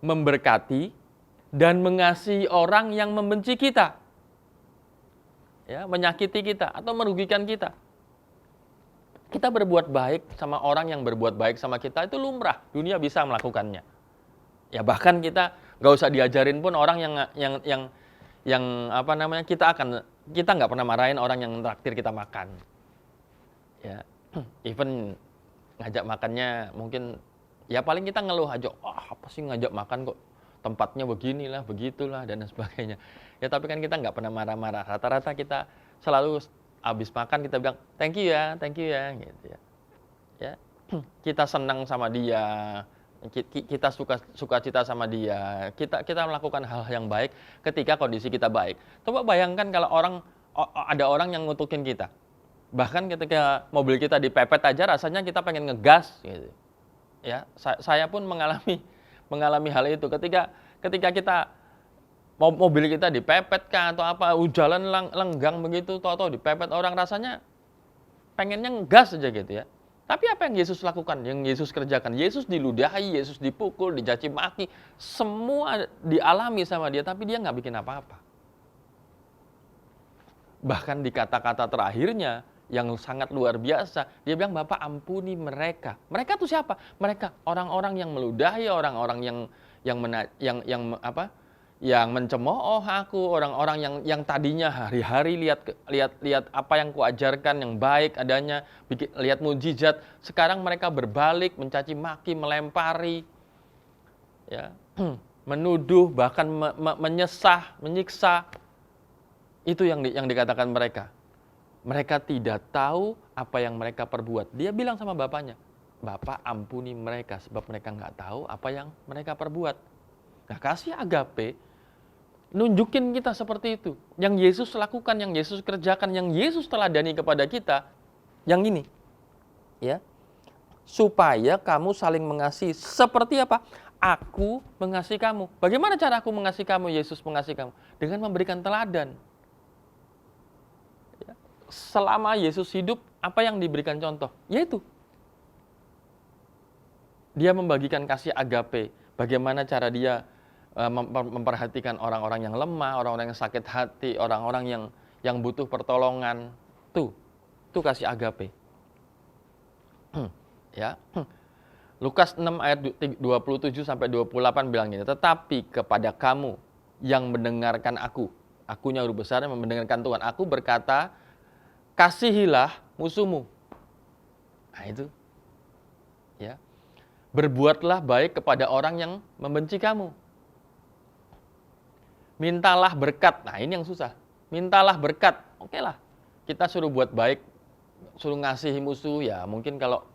memberkati dan mengasihi orang yang membenci kita. Ya, menyakiti kita atau merugikan kita. Kita berbuat baik sama orang yang berbuat baik sama kita itu lumrah, dunia bisa melakukannya. Ya bahkan kita nggak usah diajarin pun orang kita nggak pernah marahin orang yang traktir kita makan. Ya, even ngajak makannya mungkin ya paling kita ngeluh aja, apa sih ngajak makan kok tempatnya beginilah, begitulah, dan sebagainya. Ya tapi kan kita nggak pernah marah-marah. Rata-rata kita selalu habis makan kita bilang thank you ya, gitu ya. Ya, kita senang sama dia, kita suka cita sama dia, kita melakukan hal yang baik ketika kondisi kita baik. Coba bayangkan kalau ada orang yang ngutukin kita. Bahkan ketika mobil kita dipepet aja rasanya kita pengen ngegas gitu. Ya, saya pun mengalami hal itu ketika kita mobil kita dipepet kah atau apa, jalan lenggang begitu, tahu-tahu dipepet orang, rasanya pengennya ngegas aja gitu ya. Tapi apa yang Yesus lakukan, yang Yesus kerjakan? Yesus diludahi, Yesus dipukul, dicaci maki, semua dialami sama dia, tapi dia nggak bikin apa-apa. Bahkan di kata-kata terakhirnya yang sangat luar biasa, dia bilang, Bapak ampuni mereka. Mereka itu siapa? Mereka orang-orang yang meludahi, orang-orang yang mencemooh aku, orang-orang yang tadinya hari-hari lihat apa yang kuajarkan yang baik adanya, lihat mujizat, sekarang mereka berbalik mencaci maki, melempari, ya, menuduh, bahkan menyiksa. Itu yang dikatakan mereka. Mereka tidak tahu apa yang mereka perbuat. Dia bilang sama bapaknya, Bapak ampuni mereka sebab mereka nggak tahu apa yang mereka perbuat. Nah, kasih agape nunjukin kita seperti itu. Yang Yesus lakukan, yang Yesus kerjakan, yang Yesus teladani kepada kita, yang ini. Ya. Supaya kamu saling mengasihi. Seperti apa? Aku mengasihi kamu. Bagaimana cara aku mengasihi kamu? Yesus mengasihi kamu dengan memberikan teladan. Ya. Selama Yesus hidup, apa yang diberikan contoh? Yaitu dia membagikan kasih agape. Bagaimana cara dia memperhatikan orang-orang yang lemah, orang-orang yang sakit hati, orang-orang yang butuh pertolongan. Tuh kasih agape. Ya. Lukas 6 ayat 27 sampai 28 bilang gini, tetapi kepada kamu yang mendengarkan akunya huruf besar yang mendengarkan Tuhan, aku berkata, kasihilah musuhmu. Nah itu. Ya. Berbuatlah baik kepada orang yang membenci kamu. Mintalah berkat. Nah ini yang susah. Mintalah berkat. Oke lah. Kita suruh buat baik. Suruh ngasihi musuh. Ya mungkin kalau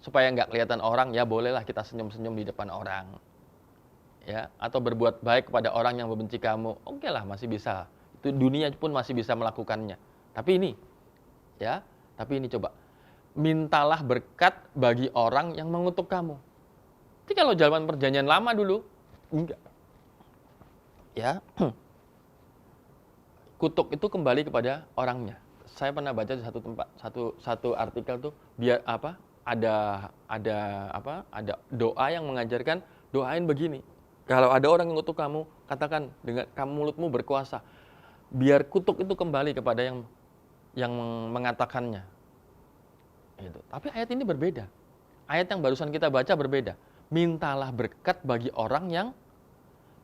supaya nggak kelihatan orang. Ya bolehlah kita senyum-senyum di depan orang. Ya. Atau berbuat baik kepada orang yang membenci kamu. Oke lah masih bisa. Itu dunia pun masih bisa melakukannya. Tapi ini. Ya. Tapi ini coba. Mintalah berkat bagi orang yang mengutuk kamu. Jadi kalau zaman perjanjian lama dulu. Enggak. Ya, kutuk itu kembali kepada orangnya. Saya pernah baca di satu artikel tuh ada doa yang mengajarkan doain begini. Kalau ada orang yang kutuk kamu, katakan dengan kamu mulutmu berkuasa. Biar kutuk itu kembali kepada yang mengatakannya. Gitu. Tapi ayat ini berbeda. Ayat yang barusan kita baca berbeda. Mintalah berkat bagi orang yang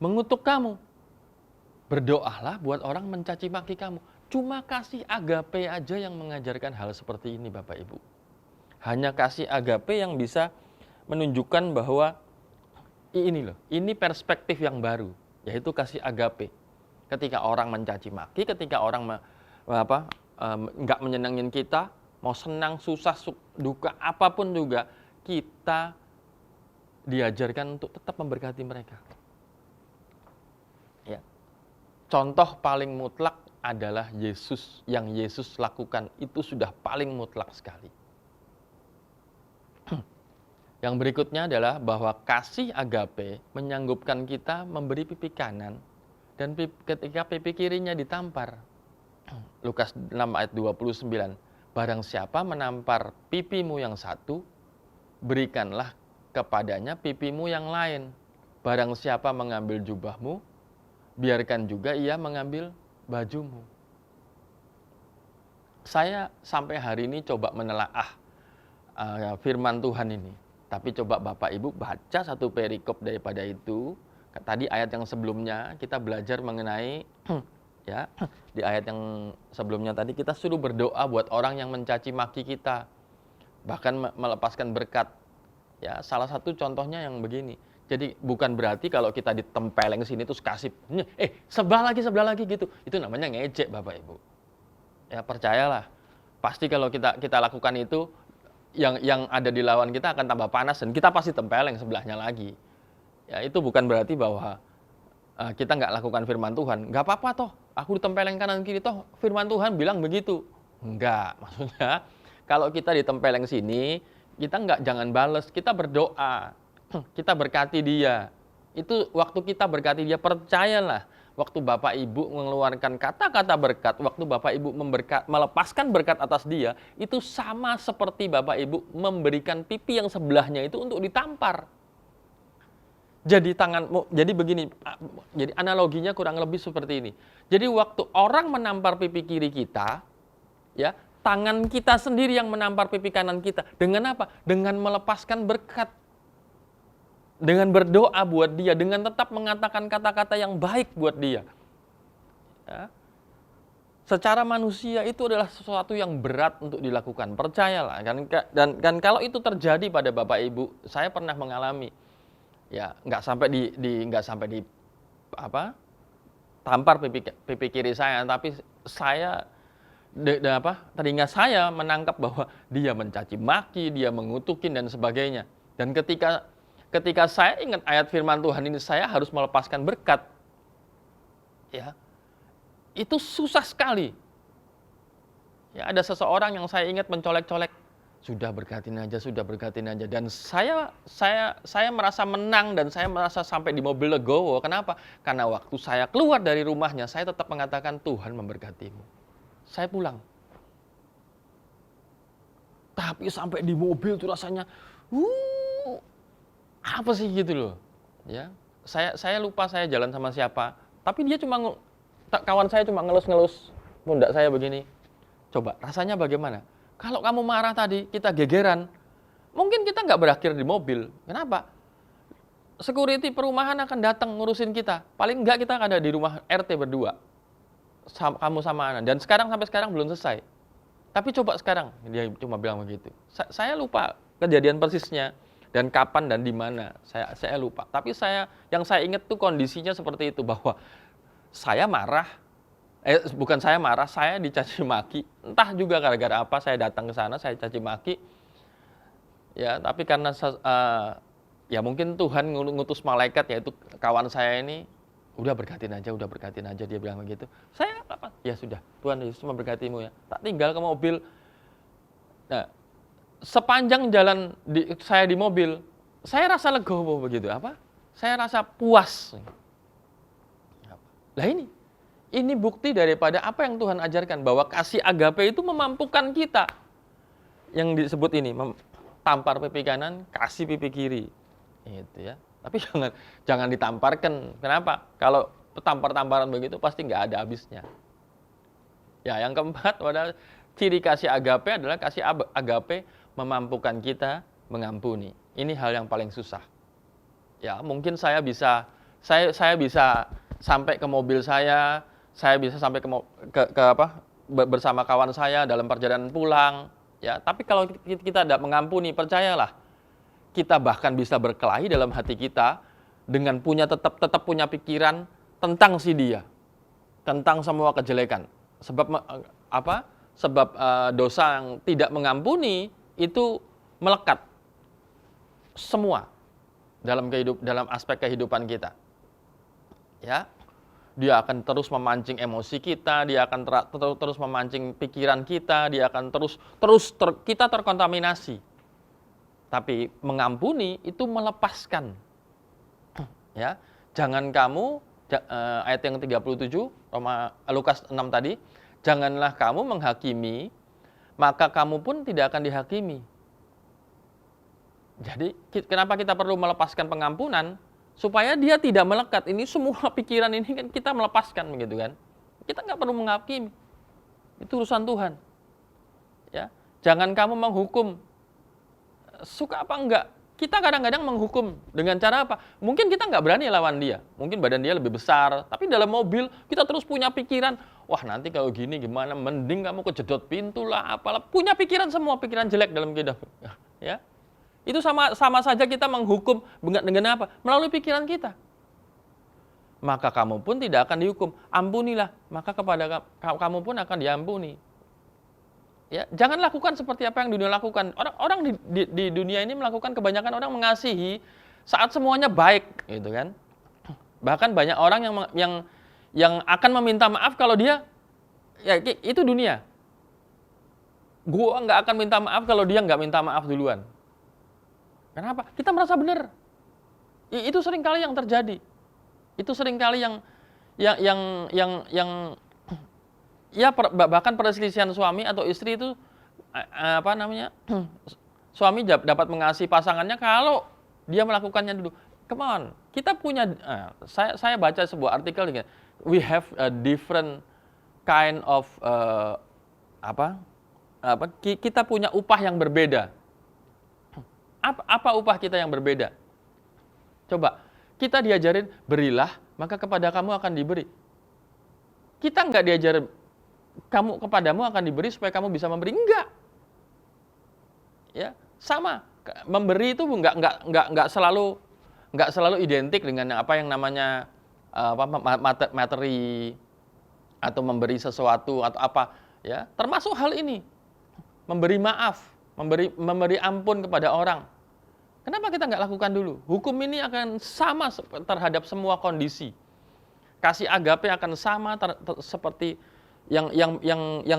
mengutuk kamu. Berdoalah buat orang mencaci maki kamu. Cuma kasih agape aja yang mengajarkan hal seperti ini Bapak Ibu. Hanya kasih agape yang bisa menunjukkan bahwa ini perspektif yang baru, yaitu kasih agape. Ketika orang mencaci maki, ketika orang nggak menyenangin kita, mau senang, susah, duka, apapun juga, kita diajarkan untuk tetap memberkati mereka. Ya. Contoh paling mutlak adalah Yesus. Yang Yesus lakukan itu sudah paling mutlak sekali. Yang berikutnya adalah bahwa kasih agape menyanggupkan kita memberi pipi kanan dan ketika pipi kirinya ditampar. Lukas 6 ayat 29. Barang siapa menampar pipimu yang satu, berikanlah kepadanya pipimu yang lain. Barang siapa mengambil jubahmu, biarkan juga ia mengambil bajumu. Saya sampai hari ini coba menelaah firman Tuhan ini. Tapi coba Bapak Ibu baca satu perikop daripada itu. Tadi ayat yang sebelumnya kita belajar mengenai ya, di ayat yang sebelumnya tadi kita suruh berdoa buat orang yang mencaci maki kita. Bahkan melepaskan berkat. Ya, salah satu contohnya yang begini. Jadi bukan berarti kalau kita ditempeleng sini terus kasih, sebelah lagi gitu. Itu namanya ngejek Bapak Ibu. Ya percayalah, pasti kalau kita lakukan itu, yang ada di lawan kita akan tambah panas dan kita pasti tempeleng sebelahnya lagi. Ya itu bukan berarti bahwa kita nggak lakukan firman Tuhan. Nggak apa-apa toh, aku ditempeleng kanan kiri toh firman Tuhan bilang begitu. Enggak, maksudnya kalau kita ditempeleng sini, kita jangan bales, kita berdoa. Kita berkati dia. Itu waktu kita berkati dia, percayalah, waktu Bapak Ibu mengeluarkan kata-kata berkat, waktu Bapak Ibu melepaskan berkat atas dia, itu sama seperti Bapak Ibu memberikan pipi yang sebelahnya itu untuk ditampar. Jadi begini, jadi analoginya kurang lebih seperti ini. Jadi waktu orang menampar pipi kiri kita, ya, tangan kita sendiri yang menampar pipi kanan kita. Dengan apa? Dengan melepaskan berkat. Dengan berdoa buat dia, dengan tetap mengatakan kata-kata yang baik buat dia. Ya. Secara manusia itu adalah sesuatu yang berat untuk dilakukan, percayalah. Dan kalau itu terjadi pada Bapak Ibu, saya pernah mengalami, ya nggak sampai tampar pipi kiri saya, tapi saya telinga saya menangkap bahwa dia mencaci maki, dia mengutukin dan sebagainya. Dan ketika saya ingat ayat firman Tuhan ini, saya harus melepaskan berkat. Ya. Itu susah sekali. Ya, ada seseorang yang saya ingat mencolek-colek, sudah berkatin aja. Dan saya merasa menang dan saya merasa sampai di mobil legowo. Kenapa? Karena waktu saya keluar dari rumahnya, saya tetap mengatakan Tuhan memberkatimu. Saya pulang. Tapi sampai di mobil tuh rasanya, apa sih gitu loh, ya. Saya lupa saya jalan sama siapa, tapi dia kawan saya cuma ngelus-ngelus pundak saya begini. Coba rasanya bagaimana? Kalau kamu marah tadi, kita gegeran, mungkin kita nggak berakhir di mobil. Kenapa? Security perumahan akan datang ngurusin kita. Paling nggak kita ada di rumah RT berdua, kamu sama anak. Dan sampai sekarang belum selesai. Tapi coba sekarang, dia cuma bilang begitu. Saya lupa kejadian persisnya. Dan kapan dan di mana, saya lupa. Tapi yang saya ingat tuh kondisinya seperti itu, bahwa saya marah, bukan saya marah, saya dicaci maki. Entah juga gara-gara apa saya datang ke sana, saya caci maki. Ya, tapi karena ya mungkin Tuhan ngutus malaikat, yaitu kawan saya ini, udah berkatin aja, dia bilang begitu. Saya apa? Ya sudah, Tuhan Yesus memberkatimu ya. Tak tinggal ke mobil. Nah, sepanjang jalan saya di mobil, saya rasa legowo begitu. Saya rasa puas. Lah ini bukti daripada apa yang Tuhan ajarkan, bahwa kasih agape itu memampukan kita. Yang disebut ini, tampar pipi kanan, kasih pipi kiri. Itu ya. Tapi jangan ditamparkan. Kenapa? Kalau tampar-tamparan begitu pasti nggak ada habisnya. Ya, yang keempat, ciri kasih agape adalah kasih agape memampukan kita mengampuni. Ini hal yang paling susah. Ya, mungkin saya bisa sampai ke mobil saya bisa sampai bersama kawan saya dalam perjalanan pulang, ya. Tapi kalau kita tidak mengampuni, percayalah, kita bahkan bisa berkelahi dalam hati kita dengan tetap punya pikiran tentang si dia, tentang semua kejelekan. Sebab dosa yang tidak mengampuni itu melekat semua dalam aspek kehidupan kita. Ya, dia akan terus memancing emosi kita, dia akan terus memancing pikiran kita, dia akan kita terkontaminasi. Tapi mengampuni itu melepaskan. Ya, jangan kamu ayat yang 37 Lukas 6 tadi, janganlah kamu menghakimi, maka kamu pun tidak akan dihakimi. Jadi kenapa kita perlu melepaskan pengampunan? Supaya dia tidak melekat. Ini semua pikiran ini kan kita melepaskan begitu kan. Kita nggak perlu menghakimi. Itu urusan Tuhan. Ya, jangan kamu menghukum. Suka apa enggak? Kita kadang-kadang menghukum dengan cara apa? Mungkin kita nggak berani lawan dia. Mungkin badan dia lebih besar. Tapi dalam mobil kita terus punya pikiran, wah nanti kalau gini gimana? Mending kamu kejedot pintu lah, apalah. Punya pikiran semua, pikiran jelek dalam kehidupan. Ya, Itu sama saja kita menghukum dengan apa? Melalui pikiran kita. Maka kamu pun tidak akan dihukum. Ampunilah, maka kepada kamu pun akan diampuni. Ya, jangan lakukan seperti apa yang dunia lakukan. Orang di dunia ini melakukan, kebanyakan orang mengasihi saat semuanya baik, gitu kan. Bahkan banyak orang yang akan meminta maaf kalau dia, ya itu dunia. Gua nggak akan minta maaf kalau dia nggak minta maaf duluan. Kenapa? Kita merasa benar. Itu seringkali yang terjadi. Itu seringkali bahkan perselisihan suami atau istri itu suami dapat mengasihi pasangannya kalau dia melakukannya dulu. Come on, kita punya saya baca sebuah artikel ini. We have a different kind of kita punya upah yang berbeda. Apa upah kita yang berbeda? Coba, kita diajarin berilah, maka kepada kamu akan diberi. Kita nggak diajarin kepadamu akan diberi supaya kamu bisa memberi, enggak. Ya, sama. Memberi itu nggak selalu identik dengan apa yang namanya materi atau memberi sesuatu atau apa, ya. Termasuk hal ini. Memberi maaf, memberi ampun kepada orang. Kenapa kita nggak lakukan dulu? Hukum ini akan sama terhadap semua kondisi. Kasih agape akan sama seperti yang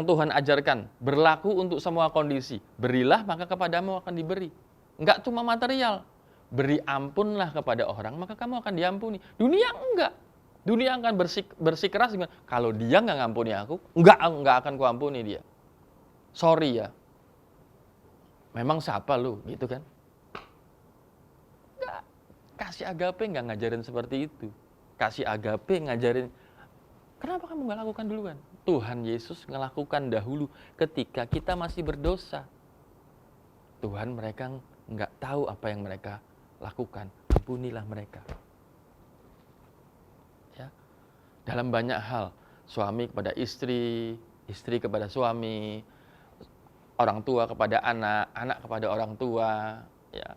Tuhan ajarkan. Berlaku untuk semua kondisi. Berilah, maka kepadamu akan diberi. Enggak cuma material. Beri ampunlah kepada orang, maka kamu akan diampuni. Dunia enggak. Dunia akan bersikeras dengan, kalau dia nggak ngampuni aku, enggak akan kuampuni dia. Sorry ya. Memang siapa lu, gitu kan? Enggak. Kasih agape nggak ngajarin seperti itu. Kasih agape ngajarin, kenapa kamu nggak lakukan duluan? Tuhan Yesus ngelakukan dahulu ketika kita masih berdosa. Tuhan, mereka nggak tahu apa yang mereka lakukan. Ampunilah mereka. Ya. Dalam banyak hal, suami kepada istri, istri kepada suami, orang tua kepada anak, anak kepada orang tua. Ya.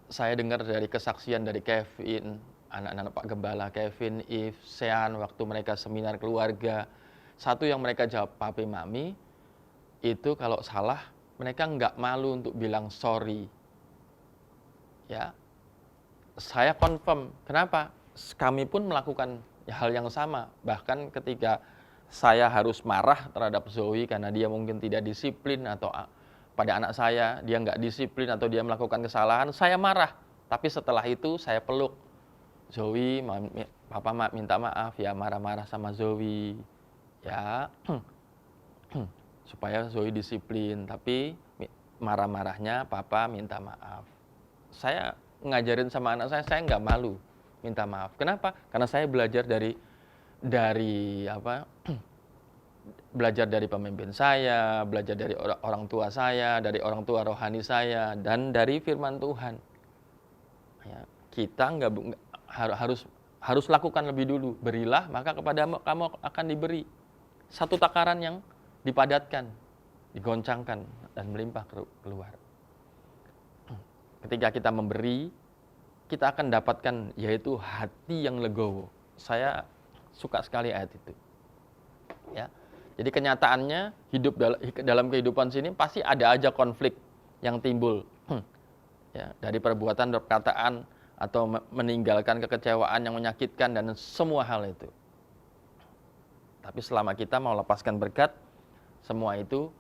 Saya dengar dari kesaksian dari Kevin, anak-anak Pak Gembala, Kevin, If, Sean, waktu mereka seminar keluarga. Satu yang mereka jawab, papi, mami, itu kalau salah, mereka nggak malu untuk bilang sorry. Ya, saya confirm. Kenapa? Kami pun melakukan hal yang sama. Bahkan ketika saya harus marah terhadap Zoe karena dia mungkin tidak disiplin atau pada anak saya, dia nggak disiplin atau dia melakukan kesalahan, saya marah. Tapi setelah itu saya peluk. Zoe, papa minta maaf ya, marah-marah sama Zoe. Ya, supaya Zoe disiplin. Tapi marah-marahnya papa minta maaf. Saya ngajarin sama anak saya nggak malu minta maaf. Kenapa? Karena saya belajar dari belajar dari pemimpin saya, belajar dari orang tua saya, dari orang tua rohani saya, dan dari firman Tuhan. Ya, kita harus lakukan lebih dulu. Berilah, maka kepadamu kamu akan diberi. Satu takaran yang dipadatkan, digoncangkan, dan melimpah keluar. Ketika kita memberi, kita akan dapatkan yaitu hati yang legowo. Saya suka sekali ayat itu. Ya. Jadi kenyataannya hidup dalam kehidupan sini pasti ada aja konflik yang timbul. Ya, dari perbuatan, perkataan, atau meninggalkan kekecewaan yang menyakitkan dan semua hal itu. Tapi selama kita mau lepaskan berkat, semua itu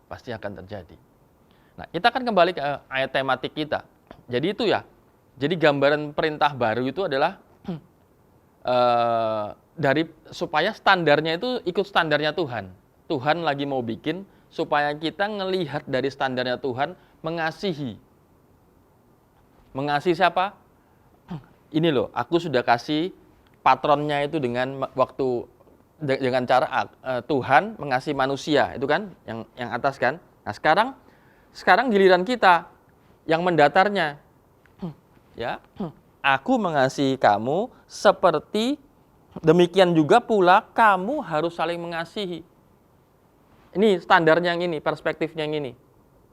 pasti akan terjadi. Nah, kita akan kembali ke ayat tematik kita. Jadi itu ya. Jadi gambaran perintah baru itu adalah supaya standarnya itu ikut standarnya Tuhan. Tuhan lagi mau bikin supaya kita ngelihat dari standarnya Tuhan, mengasihi. Mengasihi siapa? Ini loh, aku sudah kasih patronnya itu dengan cara Tuhan mengasihi manusia, itu kan yang atas kan. Nah, sekarang giliran kita yang mendatarnya. Ya, aku mengasihi kamu seperti demikian juga pula kamu harus saling mengasihi. Ini standarnya yang ini, perspektifnya yang ini.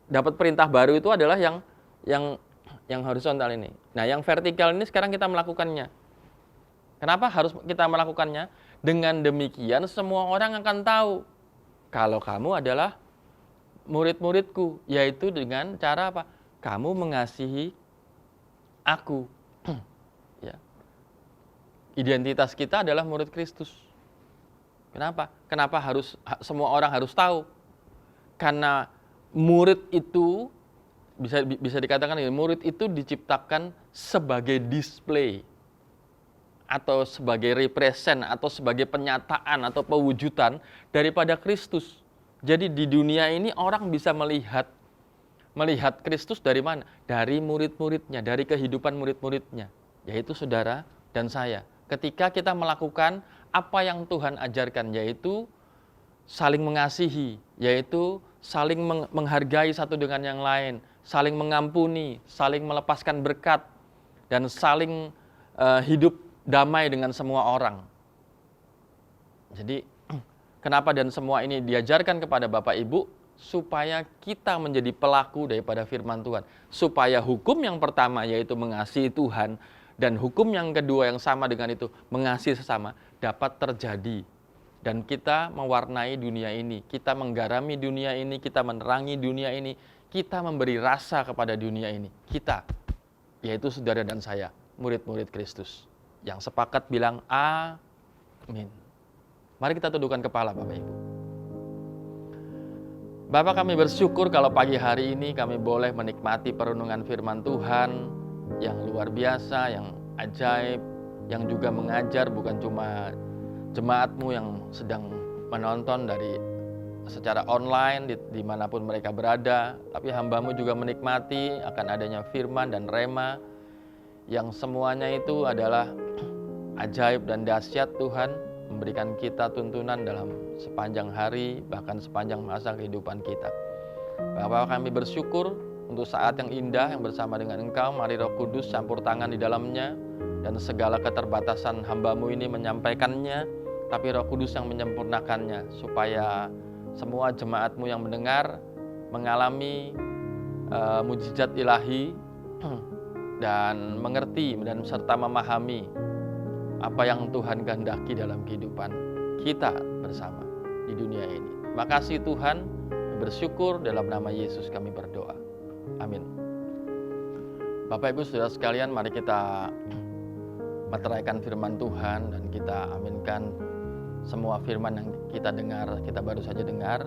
dapat perintah baru itu adalah yang horizontal ini. Nah, yang vertikal ini sekarang kita melakukannya. Kenapa harus kita melakukannya? Dengan demikian semua orang akan tahu kalau kamu adalah murid-muridku, yaitu dengan cara apa? Kamu mengasihi aku. Ya. Identitas kita adalah murid Kristus. Kenapa? Kenapa semua orang harus tahu? Karena murid itu bisa dikatakan murid itu diciptakan sebagai display atau sebagai represent atau sebagai penyataan atau pewujudan daripada Kristus. Jadi di dunia ini orang bisa melihat Kristus dari mana? Dari murid-muridnya, dari kehidupan murid-muridnya, yaitu saudara dan saya. Ketika kita melakukan apa yang Tuhan ajarkan, yaitu saling mengasihi, yaitu saling menghargai satu dengan yang lain, saling mengampuni, saling melepaskan berkat, dan saling hidup damai dengan semua orang. Jadi kenapa dan semua ini diajarkan kepada Bapak Ibu? Supaya kita menjadi pelaku daripada firman Tuhan. Supaya hukum yang pertama yaitu mengasihi Tuhan, dan hukum yang kedua yang sama dengan itu, mengasihi sesama, dapat terjadi. Dan kita mewarnai dunia ini, kita menggarami dunia ini, kita menerangi dunia ini, kita memberi rasa kepada dunia ini. Kita, yaitu saudara dan saya, murid-murid Kristus. Yang sepakat bilang amin. Mari kita tundukkan kepala Bapak Ibu. Bapak, kami bersyukur kalau pagi hari ini kami boleh menikmati perenungan firman Tuhan yang luar biasa, yang ajaib, yang juga mengajar bukan cuma jemaat-Mu yang sedang menonton dari secara online dimanapun mereka berada, tapi hamba-Mu juga menikmati akan adanya firman dan rema yang semuanya itu adalah ajaib dan dahsyat. Tuhan memberikan kita tuntunan dalam sepanjang hari, bahkan sepanjang masa kehidupan kita. Bapak, kami bersyukur untuk saat yang indah yang bersama dengan Engkau. Mari Roh Kudus campur tangan di dalamnya, dan segala keterbatasan hamba-Mu ini menyampaikannya, tapi Roh Kudus yang menyempurnakannya, supaya semua jemaat-Mu yang mendengar mengalami mujizat ilahi dan mengerti dan serta memahami apa yang Tuhan kehendaki dalam kehidupan kita bersama di dunia ini. Makasih Tuhan, bersyukur dalam nama Yesus kami berdoa. Amin. Bapak Ibu Saudara sekalian, mari kita meteraikan firman Tuhan dan kita aminkan semua firman yang kita dengar, kita baru saja dengar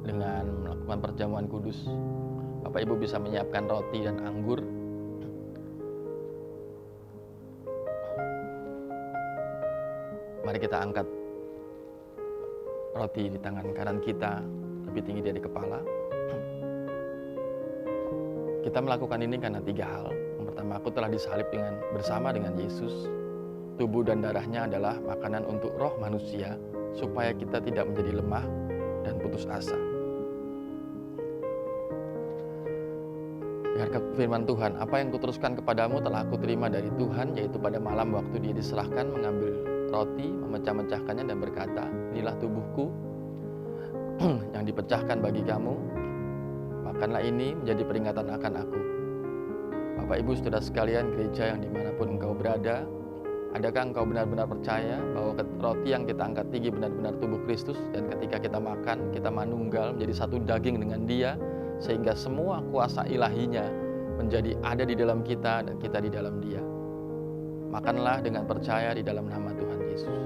dengan melakukan perjamuan kudus. Bapak Ibu bisa menyiapkan roti dan anggur. Mari kita angkat roti di tangan kanan kita lebih tinggi dari kepala. Kita melakukan ini karena 3 hal. Yang pertama, aku telah disalib bersama dengan Yesus. Tubuh dan darahnya adalah makanan untuk roh manusia, supaya kita tidak menjadi lemah dan putus asa. Dengarkan firman Tuhan, apa yang kuteruskan kepadamu telah aku terima dari Tuhan, yaitu pada malam waktu Dia diserahkan, mengambil roti, memecah-mecahkannya dan berkata, inilah tubuhku yang dipecahkan bagi kamu, makanlah ini menjadi peringatan akan aku. Bapak Ibu Saudara sekalian, gereja yang dimanapun engkau berada, adakah engkau benar-benar percaya bahwa roti yang kita angkat tinggi benar-benar tubuh Kristus, dan ketika kita makan, kita manunggal menjadi satu daging dengan Dia, sehingga semua kuasa ilahinya menjadi ada di dalam kita dan kita di dalam Dia. Makanlah dengan percaya di dalam nama Tuhan Yesus.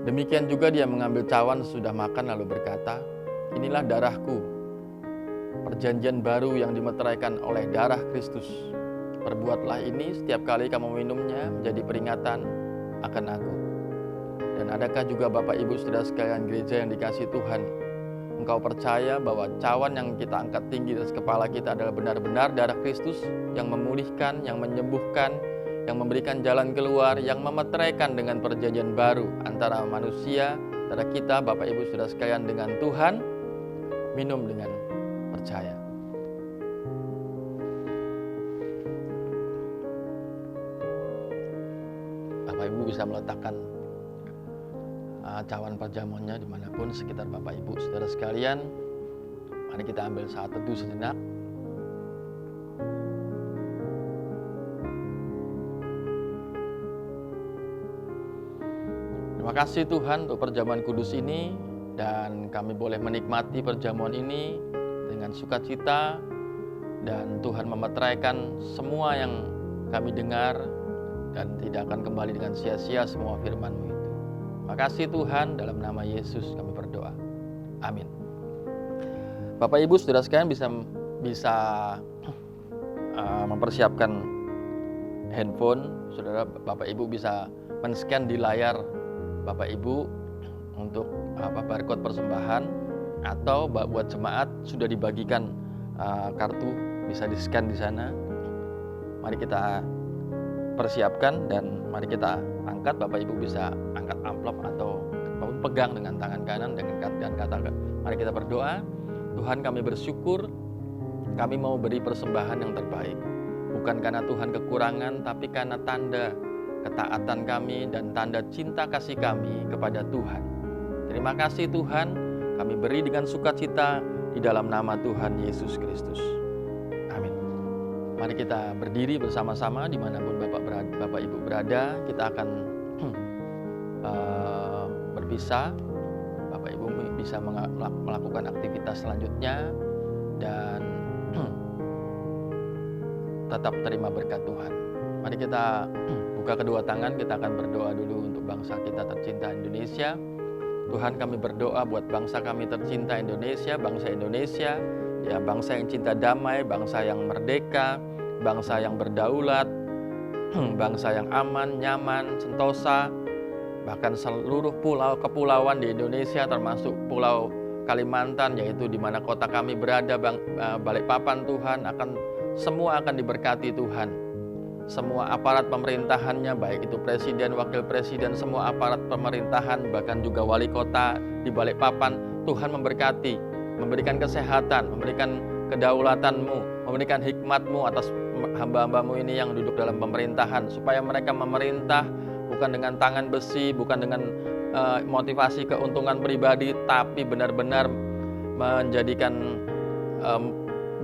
Demikian juga Dia mengambil cawan sesudah makan lalu berkata, inilah darahku, perjanjian baru yang dimeteraikan oleh darah Kristus. Perbuatlah ini setiap kali kamu minumnya menjadi peringatan akan aku. Dan adakah juga Bapak Ibu Saudara sekalian gereja yang dikasihi Tuhan, engkau percaya bahwa cawan yang kita angkat tinggi di atas kepala kita adalah benar-benar darah Kristus yang memulihkan, yang menyembuhkan, yang memberikan jalan keluar, yang memeteraikan dengan perjanjian baru antara manusia, antara kita Bapak Ibu Saudara sekalian dengan Tuhan. minum dengan percaya. Bapak Ibu bisa meletakkan cawan perjamuannya dimanapun sekitar Bapak Ibu saudara sekalian. Mari kita ambil saat teduh sejenak. Terima kasih Tuhan untuk perjamuan kudus ini, dan kami boleh menikmati perjamuan ini dengan sukacita, dan Tuhan memeteraikan semua yang kami dengar dan tidak akan kembali dengan sia-sia semua firman-Mu itu. Terima kasih Tuhan, dalam nama Yesus kami berdoa. Amin. Bapak Ibu saudara sekalian bisa mempersiapkan handphone, saudara Bapak Ibu bisa men-scan di layar Bapak Ibu untuk barcode persembahan, atau buat jemaat sudah dibagikan kartu, bisa di-scan di sana. Mari kita persiapkan dan mari kita angkat. Bapak Ibu bisa angkat amplop atau pegang dengan tangan kanan dan katakan, mari kita berdoa. Tuhan, kami bersyukur, kami mau beri persembahan yang terbaik, bukan karena Tuhan kekurangan, tapi karena tanda ketaatan kami dan tanda cinta kasih kami kepada Tuhan. Terima kasih Tuhan, kami beri dengan sukacita di dalam nama Tuhan Yesus Kristus. Amin. Mari kita berdiri bersama-sama dimanapun Bapak Ibu berada. Kita akan berpisah. Bapak Ibu bisa melakukan aktivitas selanjutnya dan tetap terima berkat Tuhan. Mari kita buka kedua tangan, kita akan berdoa dulu untuk bangsa kita tercinta Indonesia. Tuhan, kami berdoa buat bangsa kami tercinta Indonesia, ya bangsa yang cinta damai, bangsa yang merdeka, bangsa yang berdaulat, bangsa yang aman, nyaman, sentosa, bahkan seluruh kepulauan di Indonesia termasuk Pulau Kalimantan, yaitu di mana kota kami berada, Balikpapan, Tuhan, semua akan diberkati Tuhan. Semua aparat pemerintahannya, baik itu presiden, wakil presiden, semua aparat pemerintahan, bahkan juga wali kota di Balikpapan, Tuhan memberkati, memberikan kesehatan, memberikan kedaulatan-Mu, memberikan hikmat-Mu atas hamba-hamba-Mu ini yang duduk dalam pemerintahan, supaya mereka memerintah bukan dengan tangan besi, bukan dengan motivasi keuntungan pribadi, tapi benar-benar menjadikan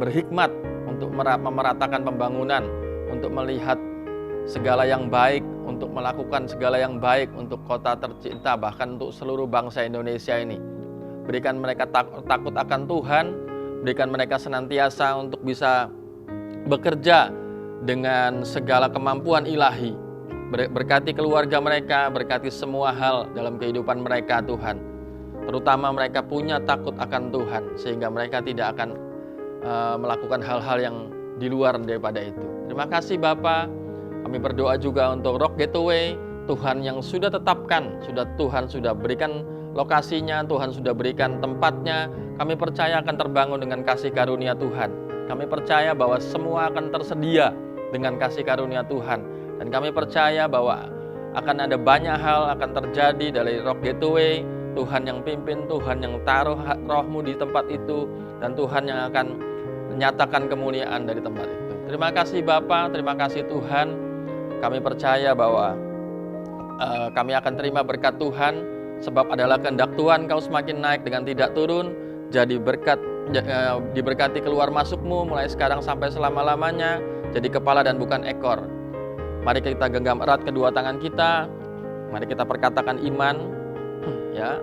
berhikmat untuk memeratakan pembangunan, untuk melihat segala yang baik, untuk melakukan segala yang baik untuk kota tercinta, bahkan untuk seluruh bangsa Indonesia ini. Berikan mereka takut akan Tuhan, berikan mereka senantiasa untuk bisa bekerja dengan segala kemampuan ilahi. Berkati keluarga mereka, berkati semua hal dalam kehidupan mereka Tuhan. Terutama mereka punya takut akan Tuhan, sehingga mereka tidak akan melakukan hal-hal yang di luar daripada itu. Terima kasih Bapa. Kami berdoa juga untuk Rock Gateway, Tuhan yang sudah tetapkan, Tuhan sudah berikan lokasinya, Tuhan sudah berikan tempatnya. Kami percaya akan terbangun dengan kasih karunia Tuhan. Kami percaya bahwa semua akan tersedia dengan kasih karunia Tuhan. Dan kami percaya bahwa akan ada banyak hal akan terjadi dari Rock Gateway. Tuhan yang pimpin, Tuhan yang taruh roh-Mu di tempat itu, dan Tuhan yang akan menyatakan kemuliaan dari tempat itu. Terima kasih Bapa, terima kasih Tuhan. Kami percaya bahwa kami akan terima berkat Tuhan, sebab adalah kehendak Tuhan Kau semakin naik dengan tidak turun. Jadi diberkati keluar masuk-Mu mulai sekarang sampai selama-lamanya, jadi kepala dan bukan ekor. Mari kita genggam erat kedua tangan kita. Mari kita perkatakan iman, ya.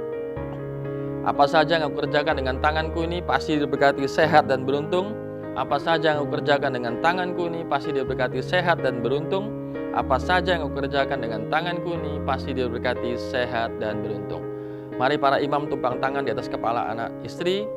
Apa saja yang aku kerjakan dengan tanganku ini pasti diberkati sehat dan beruntung. Apa saja yang aku kerjakan dengan tanganku ini pasti diberkati sehat dan beruntung. Apa saja yang aku kerjakan dengan tanganku ini pasti diberkati sehat dan beruntung. Mari para imam tumpang tangan di atas kepala anak istri,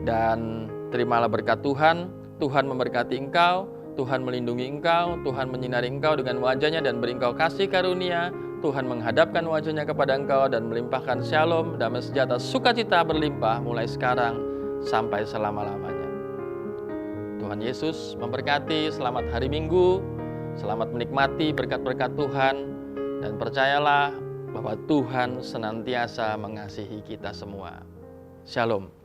dan terimalah berkat Tuhan. Tuhan memberkati engkau, Tuhan melindungi engkau, Tuhan menyinari engkau dengan wajahnya dan beri engkau kasih karunia. Tuhan menghadapkan wajahnya kepada engkau dan melimpahkan shalom, damai sejahtera, sukacita berlimpah mulai sekarang sampai selama-lamanya. Tuhan Yesus memberkati. Selamat hari Minggu, selamat menikmati berkat-berkat Tuhan, dan percayalah bahwa Tuhan senantiasa mengasihi kita semua. Shalom.